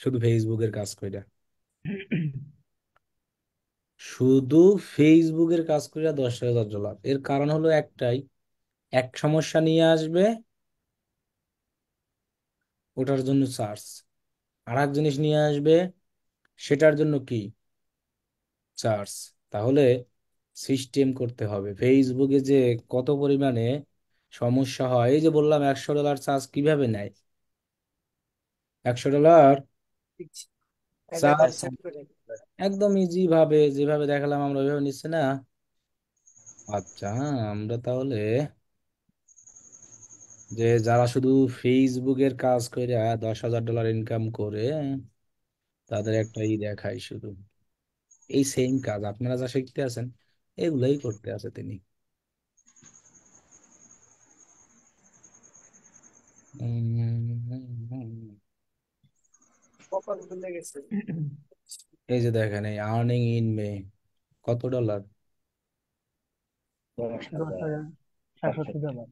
শুধু ফেসবুকের কাজ কইরা, শুধু ফেসবুকের কাজ কইরা $10,000। এর কারণ হলো একটাই, এক সমস্যা নিয়ে আসবে, ওটার জন্য সার্চ। আর এক জিনিস নিয়ে আসবে, সেটার জন্য কি, চার্জ। তাহলে সিস্টেম করতে হবে। ফেসবুকে যে কত পরিমাণে সমস্যা হয়, এই যে বললাম $100 চার্জ কিভাবে নেয়। $100 অ্যাড চার্জ অ্যাকাউন্ট সেট করে। একদম ইজি ভাবে, যেভাবে দেখালাম আমরা ওইভাবে নিচ্ছে না। আচ্ছা, আমরা তাহলে যে যারা শুধু ফেসবুকের কাজ করে $10,000 ইনকাম করে, তাদের একটা দেখাই শুধু। এই সেম কাজ আপনারা যা শিখতে আছেন, এগুলাই করতে আছে তিনি। কপাল খুলে গেছে। এই যে দেখেন, এই আর্নিং ইন মে কত ডলার। 10,780 ডলার।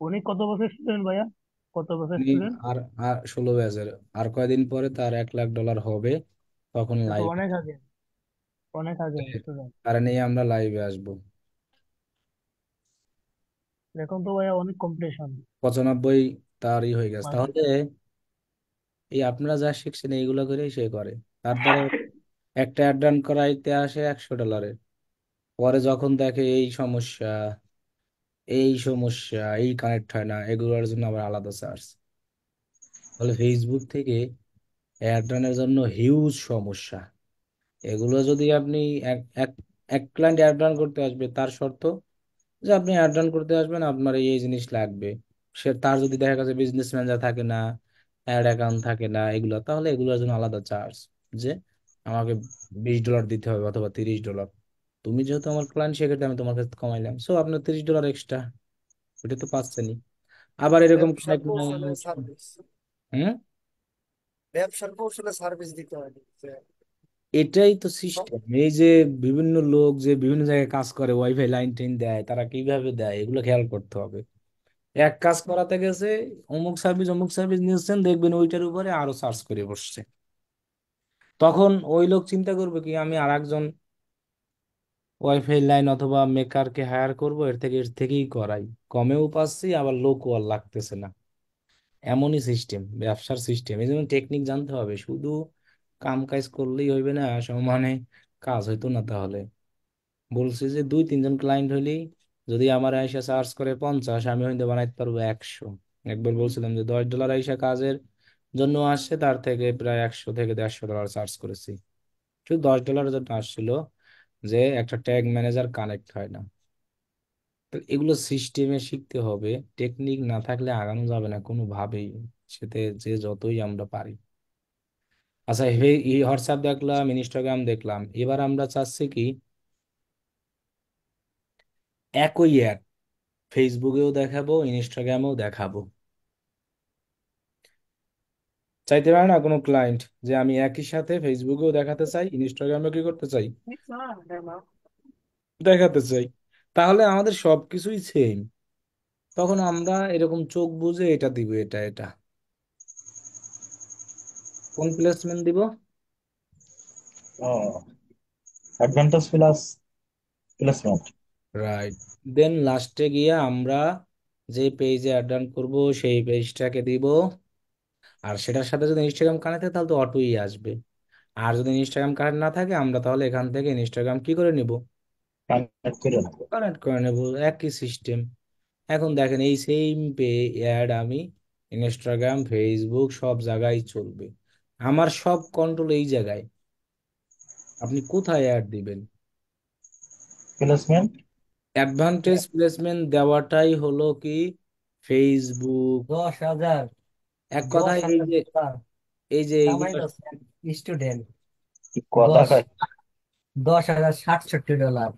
উনি কত বছর স্টুডেন্ট ভাইয়া? কত বছর উনি স্টুডেন্ট? আর আর 16 ব্যাচের। আর কয়দিন পরে তার $1,00,000 হবে, তখন এটা তো লাইভ। অনেক আগে, অনেক আগে স্টুডেন্ট। কারণ এই আমরা লাইভে আসবো। এখন তো ভাইয়া অনেক কম্পিটিশন 95 তারই হয়ে গেছে তাহলে। মার্কেটে। এই আপনারা যা শিখছেন এইগুলো করেই সে করে। তার দ্বারা একটা অ্যাড রান করাইতে আসে $100। পরে যখন দেখে এই সমস্যা, এই সমস্যা, এই কানেক্ট হয় না, এগুলোর জন্য আবার আলাদা চার্জ। তাহলে ফেসবুক থেকে অ্যাড রানের জন্য হিউজ সমস্যা। এগুলো যদি আপনি এক এক এক ক্লায়েন্ট অ্যাড রান করতে আসবে, তার শর্ত যে আপনি অ্যাড রান করতে আসবেন, আপনার এই এই জিনিস লাগবে। সে তার যদি দেখা গেছে বিজনেস ম্যানেজার থাকে না, অ্যাড অ্যাকাউন্ট থাকে না, এগুলো, তাহলে এগুলোর জন্য আলাদা চার্জ। যে আমাকে $20 দিতে হবে অথবা $30। তুমি যেহেতু আমার ক্লায়েন্ট, সেক্ষেত্রে আমি তোমার কাছে কমাইলাম, সো আপনার $30 এক্সট্রা, ওটা তো পাচ্ছেনই। আবার এরকম ব্যবসার কৌশলে সার্ভিস, হুম। ব্যবসার কৌশলে সার্ভিস দিতে হয় যে এটাই তো সব। সিস্টেম। এই যে বিভিন্ন লোক যে বিভিন্ন জায়গায় কাজ করে, ওয়াইফাই লাইন টেন দেয়, তারা কিভাবে দেয় এগুলো খেয়াল করতে হবে। এক কাজ করাতে গেছে, অমুক সার্ভিস নিয়েছেন, দেখবেন ওইটার উপরে আরো সার্চ করে বসছে। তখন ওই লোক চিন্তা করবে কি, আমি আর একজন ওয়াইফাই লাইন অথবা মেকারকে হায়ার করব, এর থেকেই করাই, কমেও পাচ্ছি, আবার লোকও আর লাগতেছে না। এমনই সিস্টেম, ব্যবসার সিস্টেম। এই জন্য টেকনিক জানতে হবে। শুধু কাম কাজ করলেই হইবে না, সমানে কাজ হইতো না তাহলে। বলছি যে 2 3 জন ক্লায়েন্ট হইলেই, যদি আমার আইসা চার্জ করে 50, আমি হইতে বানাইতে পারবো 100। একবার বলছিলাম যে $10 আইসা কাজের জন্য আসছে, তার থেকে প্রায় 100 থেকে $150 চার্জ করেছি। শুধু $10 জন্য আসছিল, যে একটা ট্যাগ ম্যানেজার কানেক্ট হয় না। তো এগুলো সিস্টেমে শিখতে হবে। টেকনিক না থাকলে আগানো যাবে না কোনোভাবেই, সেতে যে যতই আমরা পারি। আচ্ছা, এই হোয়াটসঅ্যাপ দেখলাম, ইনস্টাগ্রাম দেখলাম, এবার আমরা চাচ্ছি কি একই অ্যাড ফেসবুকেও দেখাবো, ইনস্টাগ্রামেও দেখাবো। চাইতে পারে না কোনো ক্লায়েন্ট যে আমি একই সাথে ফেসবুকেও দেখাতে চাই, ইনস্টাগ্রামেও কি করতে চাই, দেখাতে চাই। তাহলে আমাদের সবকিছুই সেম। তখন আমরা এরকম চোখ বুজে এটা দিব, এটা এটা কোন প্লেসমেন্ট দিব। ও, অ্যাডভান্টেজ প্লাস প্লেসমেন্ট। রাইট। দেন লাস্টে গিয়ে আমরা যে পেজে অ্যাড রান করবো সেই পেজটাকে দিব। আর সেটার সাথে যদি ইনস্টাগ্রাম কানেক্ট থাকে তাহলে তো অটোই আসবে। আর যদি ইনস্টাগ্রাম কানেক্ট না থাকে আমরা তাহলে এখান থেকে ইনস্টাগ্রাম কি করে নিব, কানেক্ট করে নেবো। কানেক্ট করে নেব। একই সিস্টেম। এখন দেখেন এই সেম অ্যাড আমি ইনস্টাগ্রাম ফেসবুক সব জায়গায় চলবে। আমার সব কন্ট্রোল এই জায়গায়। আপনি কোথায় অ্যাড দিবেন? প্লেসমেন্ট। অ্যাডভান্টেজ প্লেসমেন্ট দেওয়াটাই হলো কি ফেসবুক। 10,000, এক কথায় এই যে কামাই এইগুলো করছে স্টুডেন্ট। কথা দশ কয়। 10,067 ডলার।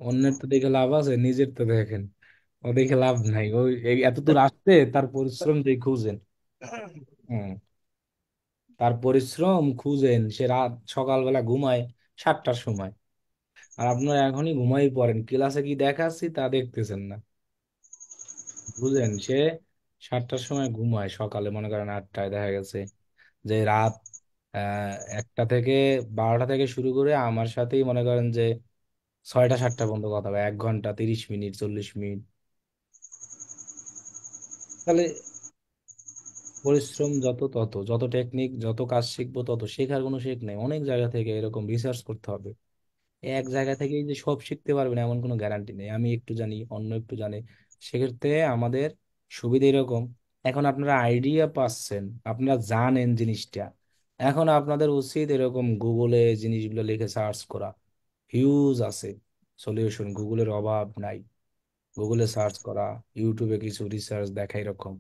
অন্যের তো দেখে লাভ আছে, নিজের তো দেখেন ও দেখে লাভ নাই। ওই এত দূর আসতে তার পরিশ্রম যে খুঁজেন। হুম। তার পরিশ্রম খুঁজেন, সে রাত সকালবেলা ঘুমায় 7টার সময়। আর আপনারা এখনই ঘুমাই পড়েন, ক্লাসে কি দেখাচ্ছি তা দেখতেছেন না। বুঝলেন, সে 7টার সময় ঘুমায়, সকালে মনে করেন 8টায় দেখা গেছে যে রাত 1টা থেকে 12টা থেকে শুরু করে আমার সাথেই মনে করেন যে 6টা 7টা পর্যন্ত কথা হবে, 1 ঘন্টা 30 মিনিট 40 মিনিট। তাহলে পরিশ্রম যত তত, যত টেকনিক যত কাজ শিখবো তত শেখার কোনো শেখ নেই। অনেক জায়গা থেকে এরকম রিসার্চ করতে হবে। এক জায়গা থেকেই যে সব শিখতে পারবেন এমন কোনো গ্যারান্টি নেই। আমি একটু জানি অন্য একটু জানে, সেক্ষেত্রে আমাদের সুবিধা এরকম। এখন আপনারা আইডিয়া পাচ্ছেন, আপনারা জানেন জিনিসটা। এখন আপনাদের উচিত এরকম গুগলে জিনিসগুলো লিখে সার্চ করা। হিউজ আছে সলিউশন, গুগলের অভাব নাই। গুগলে সার্চ করা, ইউটিউবে কিছু রিসার্চ দেখা, এরকম।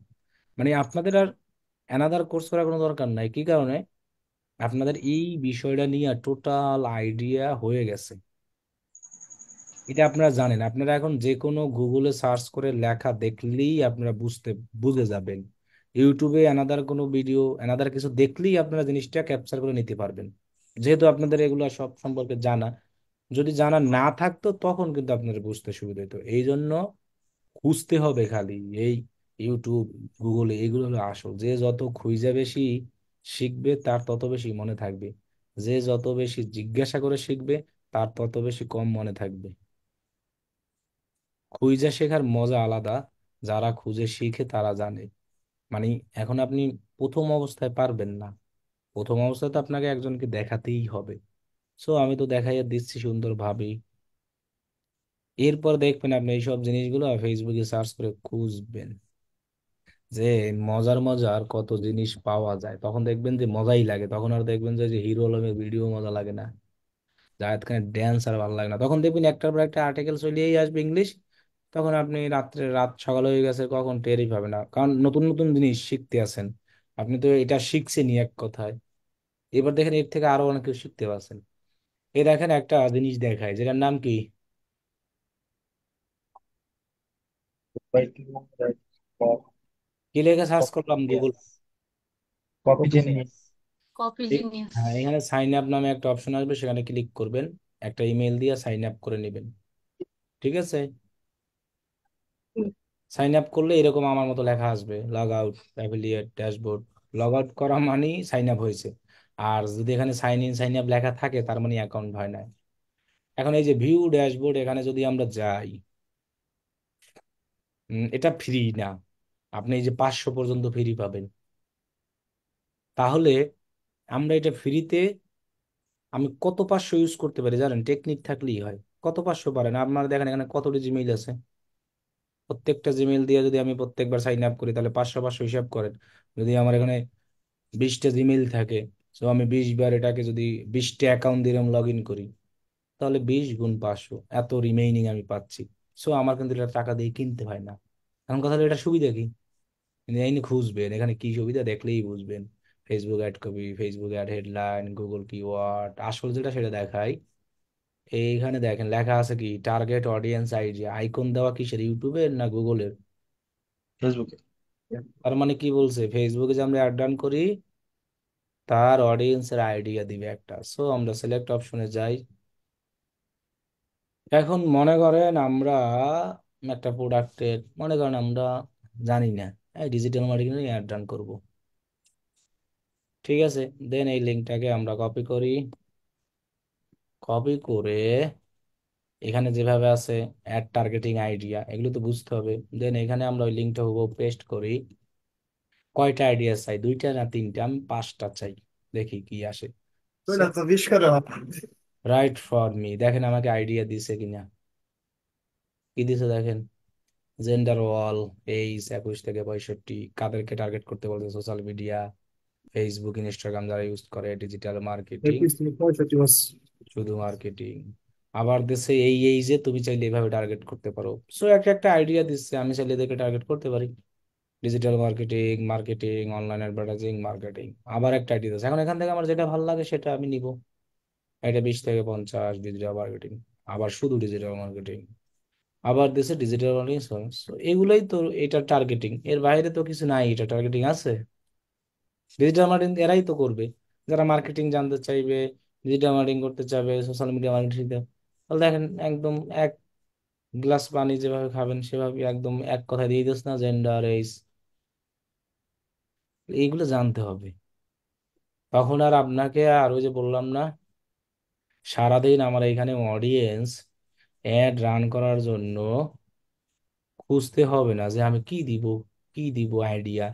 মানে আপনাদের আর অ্যানাদার কোর্স করার কোনো দরকার নাই। কি কারণে? আপনাদের এই বিষয়টা নিয়ে টোটাল আইডিয়া হয়ে গেছে। এটা আপনারা জানেন। আপনারা এখন যে কোনো গুগলে সার্চ করে লেখা দেখলেই আপনারা বুঝে যাবেন। ইউটিউবে অ্যানাদার কোনো ভিডিও অ্যানাদার কিছু দেখলেই আপনারা জিনিসটা ক্যাপচার করে নিতে পারবেন, যেহেতু আপনাদের এগুলো সব সম্পর্কে জানা। যদি জানা না থাকতো তখন কিন্তু আপনাদের বুঝতে সুবিধা হতো। এই জন্য খুঁজতে হবে খালি। এই ইউটিউব গুগলে এগুলো হলো আসল। যে যত খুঁজে বেশি শিখবে তার তত বেশি মনে থাকবে। যে যত বেশি জিজ্ঞাসা করে শিখবে তার তত বেশি কম মনে থাকবে। খুঁজে শেখার মজা আলাদা। যারা খুঁজে শিখে তারা জানে। মানে এখন আপনি প্রথম অবস্থায় পারবেন না। প্রথম অবস্থায় তো আপনাকে একজনকে দেখাতেই হবে। সো আমি তো দেখাইয়া দিচ্ছি সুন্দরভাবেই। এরপর দেখবেন আপনি এইসব জিনিসগুলো ফেসবুকে সার্চ করে খুঁজবেন যে মজার মজার কত জিনিস পাওয়া যায়। তখন দেখবেন যে মজাই লাগে। তখন আর দেখবেন যে হিরো আলমের ভিডিও মজা লাগে না, জায়েদ খানের ড্যান্স আর ভালো লাগে না। তখন দেখবেন একটার পর একটা আর্টিকেল চলেই আসবে ইংলিশ। তখন আপনি রাত সকাল হয়ে গেছে কখন টেরই পাবে না, কারণ নতুন নতুন জিনিস শিখতে আছেন। আপনি তো এটা শিখছেনই এক কথায়। এবার দেখেন এর থেকে আরো অনেক কিছু শিখতে পারছেন। এই দেখেন একটা জিনিস দেখায় যেটার নাম কি, কি লেখা সার্চ করলাম গুগল। কপি জিনিস। Copy genius. হ্যাঁ, এখানে সাইন আপ নামে একটা অপশন আসবে, সেখানে ক্লিক করবেন। একটা ইমেল দিয়ে সাইন আপ করে নেবেন। ঠিক আছে। সাইন আপ করলে এরকম আমার মতো লেখা আসবে, log out affiliate dashboard. Log out করা মানেই সাইন আপ হয়েছে। আর যদি এখানে সাইন ইন সাইন আপ লেখা থাকে তার মানে অ্যাকাউন্ট হয় না। এখন এই যে ভিউ ড্যাশবোর্ড, এখানে যদি আমরা যাই, এটা ফ্রি না। আপনি এই যে 500 পর্যন্ত ফ্রি পাবেন। তাহলে আমরা এটা ফ্রিতে আমি কত 500 ইউজ করতে পারি জানেন? টেকনিক থাকলেই হয়। কত 500 পারেন? আপনারা দেখেন এখানে কতটি জিমেইল আছে। প্রত্যেকটা জিমেইল দিয়ে যদি আমি প্রত্যেকবার সাইন আপ করি তাহলে 500 500 হিসাব করেন। যদি আমার এখানে 20টা জিমেইল থাকে, তো আমি 20 বার এটাকে যদি 20টা অ্যাকাউন্ট দিয়ে লগ ইন করি, তাহলে 20 × 500 এত রিমেইনিং আমি পাচ্ছি। সো আমার কিন্তু এটা টাকা দিয়ে কিনতে হয় না। এখন কথা হলো এটা সুবিধা কি? কিন্তু এই নিয়ে খুঁজবেন, এখানে কি সুবিধা দেখলেই বুঝবেন। Facebook ad copy, Facebook ad headline, Google keyword, আসল যেটা সেটা দেখাই। এইখানে দেখেন লেখা আছে কি, টার্গেট অডিয়েন্স আইডিয়া। আইকন দেওয়া কিসের, ইউটিউবের না গুগলের? ফেসবুকে। তার মানে কি বলছে, ফেসবুকে যে আমরা অ্যাড রান করি তার অডিয়েন্সের আইডিয়া দিবে একটা। সো আমরা সিলেক্ট অপশনে যাই। এখন মনে করেন আমরা একটা প্রোডাক্টের, মনে করেন আমরা জানি না, ডিজিটাল মার্কেটিং অ্যাড রান করব। ঠিক আছে, দেন এই লিঙ্কটাকে আমরা কপি করি। কপি করে এখানে যেভাবে আছে অ্যাড টার্গেটিং আইডিয়া, এগুলো তো বুঝতে হবে। দেন এখানে আমরা ওই লিঙ্কটা হুবহু পেস্ট করি। কয়টা আইডিয়া চাই, দুইটা না তিনটা? আমি পাঁচটা চাই, দেখি কি আসে। ওইটা তো 20 করে হবে। রাইট ফর মি, দেখেন আমাকে আইডিয়া দিছে কিনা। কি দিছে দেখেন, জেন্ডার ওয়াল, এইজ 21 থেকে 65, কাদেরকে টার্গেট করতে বলছে, সোশ্যাল মিডিয়া, ফেসবুক ইনস্টাগ্রাম যারা ইউজ করে, ডিজিটাল মার্কেটিং, 21 থেকে 65 মাস। শুধু মার্কেটিং। আবার দেশে এই যে তুমি চাইলে এইভাবে টার্গেট করতে পারো। সো একটা একটা আইডিয়া দিচ্ছে, আমি চাইলে এদেরকে টার্গেট করতে পারি। Digital marketing, marketing, online advertising, marketing. আবার একটা আইডিয়া দিচ্ছে, এখন এখান থেকে আমার যেটা ভালো লাগে সেটা আমি নিব। এটা 20 থেকে 50 ডিজিটাল মার্কেটিং, আবার শুধু ডিজিটাল মার্কেটিং। আবার দেশে ডিজিটাল মার্কেটিং। এগুলোই তো এটা টার্গেটিং, এর বাইরে তো কিছু নাই। এটা টার্গেটিং আছে, ডিজিটাল মার্কেটিং এরাই তো করবে। যারা মার্কেটিং জানতে চাইবে, ডিজিটাল মার্কেটিং করতে চাইবে, সোশ্যাল মিডিয়া মার্কেটিং শিখতে, তাহলে দেখেন একদম এক গ্লাস পানি যেভাবে খাবেন সেভাবে একদম এক কথা দিয়ে দিস না, জেন্ডার, এইজ, এইগুলো জানতে হবে। তখন আর আপনাকে, আর ওই যে বললাম না, সারাদিন আমার এখানে অডিয়েন্স অ্যাড রান করার জন্য খুঁজতে হবে না যে আমি কি দিব আইডিয়া।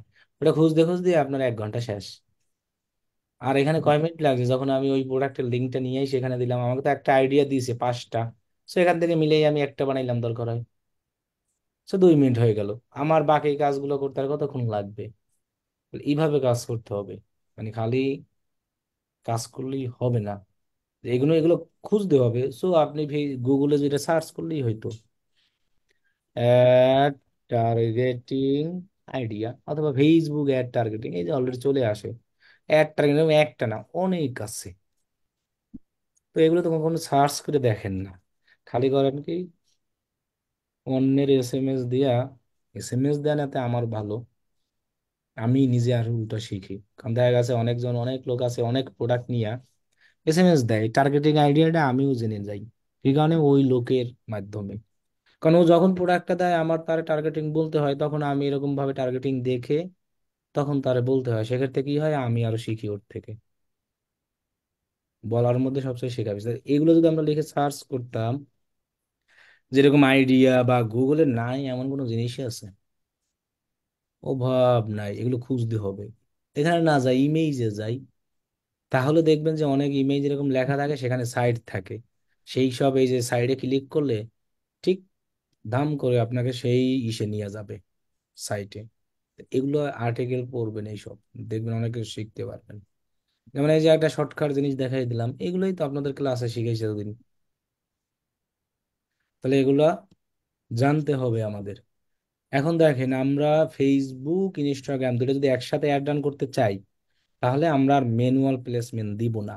ওটা খুঁজতে খুঁজতে আপনার 1 ঘন্টা শেষ। আর এখানে কয় মিনিট লাগছে, যখন আমি ওই প্রোডাক্টের লিঙ্কটা নিয়েই সেখানে দিলাম, আমাকে তো একটা আইডিয়া দিয়েছে পাঁচটা, সো এখান থেকে মিলেই আমি একটা বানাইলাম দরকার হয়, সো 2 মিনিট হয়ে গেল। আমার বাকি কাজগুলো করতে আর কতক্ষণ লাগবে? এইভাবে কাজ করতে হবে, মানে খালি কাজ করলেই হবে না, এগুলো এগুলো খুঁজতে হবে। সো আপনি গুগলে যেটা সার্চ করলেই হয়তো অ্যাড টার্গেটিং আইডিয়া, অথবা ফেসবুক অ্যাড টার্গেটিং, এই যে অলরেডি চলে আসে। অ্যাড টার্গেটিং একটা না, অনেক আছে। তো এগুলো তো কখনো সার্চ করে দেখেন না, খালি করেন কি অন্যের এসএমএস দিয়া। এসএমএস দেন এতে আমার ভালো, আমি নিজে আর উল্টা শিখি। কারণ দেখা গেছে অনেকজন, অনেক লোক আছে অনেক প্রোডাক্ট নিয়ে এসএমএস দেয়, টার্গেটিং আইডিয়াটা আমিও জেনে যাই এই কারণে ওই লোকের মাধ্যমে। কারণ ও যখন প্রোডাক্টটা দেয় আমার তার টার্গেটিং বলতে হয়, তখন আমি এরকম ভাবে টার্গেটিং দেখে তখন তারে বলতে হয়। সেক্ষেত্রে কি হয়, আমি আরো শিখি ওর থেকে। বলার মধ্যে সবচেয়ে শেখা বিষয় এগুলো যদি আমরা লিখে সার্চ করতাম, যেরকম আইডিয়া বা গুগলে নাই এমন কোনো জিনিসই আছে? অভাব নাই, এগুলো খুঁজতে হবে। এখানে না যাই, ইমেজে যাই, তাহলে দেখবেন যে অনেক ইমেজ এরকম লেখা থাকে, সেখানে সাইড থাকে। সেই সব এই যে সাইডে ক্লিক করলে ঠিক দাম করে আপনাকে সেই ইসে নিয়ে যাবে, সাইটে। এগুলো আর্টিকেল পড়বেন, এইসব দেখবেন অনেক কিছু শিখতে পারবেন। যেমন এই যে একটা শর্টকাট জিনিস দেখাই দিলাম, এগুলোই তো আপনাদের ক্লাসে শিখাইছে এতদিন। তাহলে এগুলা জানতে হবে আমাদের। এখন দেখেন, আমরা ফেসবুক ইনস্টাগ্রাম দুটো যদি একসাথে অ্যাড রান করতে চাই, তাহলে আমরা আর ম্যানুয়াল প্লেসমেন্ট দিব না।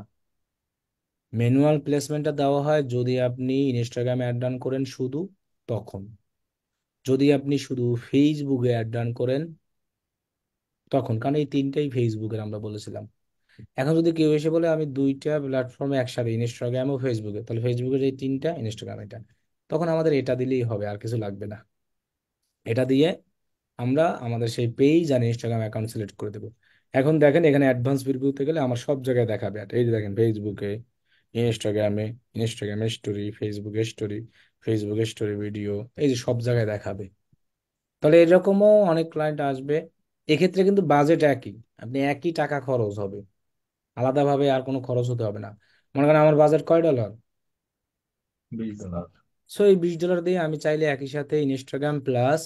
ম্যানুয়াল প্লেসমেন্টটা দেওয়া হয় যদি আপনি ইনস্টাগ্রামে অ্যাড রান করেন শুধু, তখন। যদি আপনি শুধু ফেসবুকে অ্যাড রান করেন তখন, কারণ এই তিনটাই ফেসবুকের আমরা বলেছিলাম। এখন যদি কেউ এসে বলে আমি দুইটা প্ল্যাটফর্মে একসাথে, ইনস্টাগ্রাম ও ফেসবুকে, তাহলে ফেসবুকের এই তিনটা, ইনস্টাগ্রাম এটা, তখন আমাদের এটা দিলেই হবে, আর কিছু লাগবে না। এটা দিয়ে আমরা আমাদের সেই পেজ আর ইনস্টাগ্রাম অ্যাকাউন্ট সিলেক্ট করে দেবো। এখন দেখেন এখানে অ্যাডভান্স প্রিভিউতে গেলে আমার সব জায়গায় দেখাবে ad। এই যে দেখেন, ফেসবুকে, ইনস্টাগ্রামে, ইনস্টাগ্রামে স্টোরি, ফেসবুকে স্টোরি, ফেসবুকে স্টোরি ভিডিও, এই যে সব জায়গায় দেখাবে। তাহলে এরকমও অনেক ক্লায়েন্ট আসবে। এক্ষেত্রে কিন্তু বাজেট একই, আপনি একই টাকা খরচ হবে, আলাদাভাবে আর কোনো খরচ হতে হবে না। মনে করেন আমার বাজেট কয় ডলার, $20। সো এই $20 দিয়ে আমি চাইলে একই সাথে ইনস্টাগ্রাম প্লাস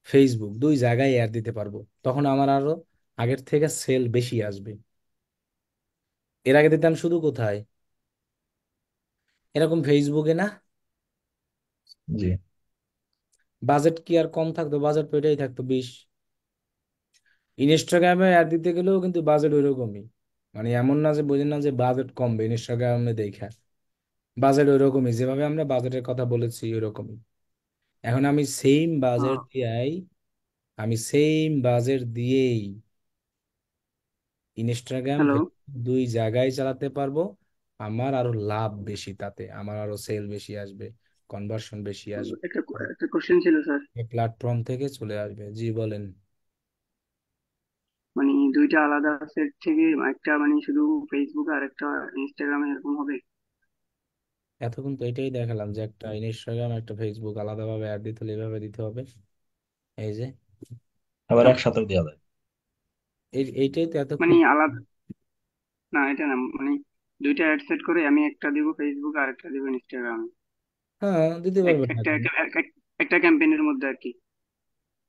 ফেসবুক দুই জায়গায় অ্যাড দিতে পারবো। তখন আমার আরো আগের থেকে সেল বেশি আসবে। এর আগে দিতাম শুধু কোথায়, এরকম ফেসবুকে না, জি। বাজেট কি আর কম থাকতো? বাজেট তো এটাই থাকতো 20। ইনস্টাগ্রামে অ্যাড দিতে গেলেও কিন্তু বাজেট ওইরকমই, মানে এমন না যে বোঝেন না যে বাজেট কমবে ইনস্টাগ্রামে দেখা, বাজেট ওইরকমই, যেভাবে আমরা বাজেটের কথা বলেছি ওইরকমই। এখন আমি সেম বাজেট দিয়েই, আমি সেম বাজেট দিয়েই ইনস্টাগ্রাম, হ্যালো। দুই জায়গায় চালাতে পারবো। আমার আরো লাভ বেশি, তাতে আমার আরো সেল বেশি আসবে, কনভার্সন বেশি আসবে, একটা একটা কোশ্চেন ছিল স্যার। প্ল্যাটফর্ম থেকে চলে আসবে। জি বলেন। মানে দুইটা আলাদা সেট থেকে একটা মানে শুধু ফেসবুক আর একটা ইনস্টাগ্রামে এরকম হবে? এতক্ষণ তো এটাই দেখালাম যে একটা ইনস্টাগ্রাম একটা ফেসবুক আলাদাভাবে অ্যাড দিতে হলে এইভাবে দিতে হবে। এই যে আবার একসাথেও দেওয়া যায়। এইটাই তো মানে এতক্ষণ। আলাদা না, এটা না, মানে দুইটা অ্যাড সেট করে আমি একটা দিব ফেসবুক আর একটা দিব ইনস্টাগ্রামে, হ্যাঁ, দিতে পারবেন না একটা কেন? একটা একটা ক্যাম্পেইনের মধ্যে আর কি।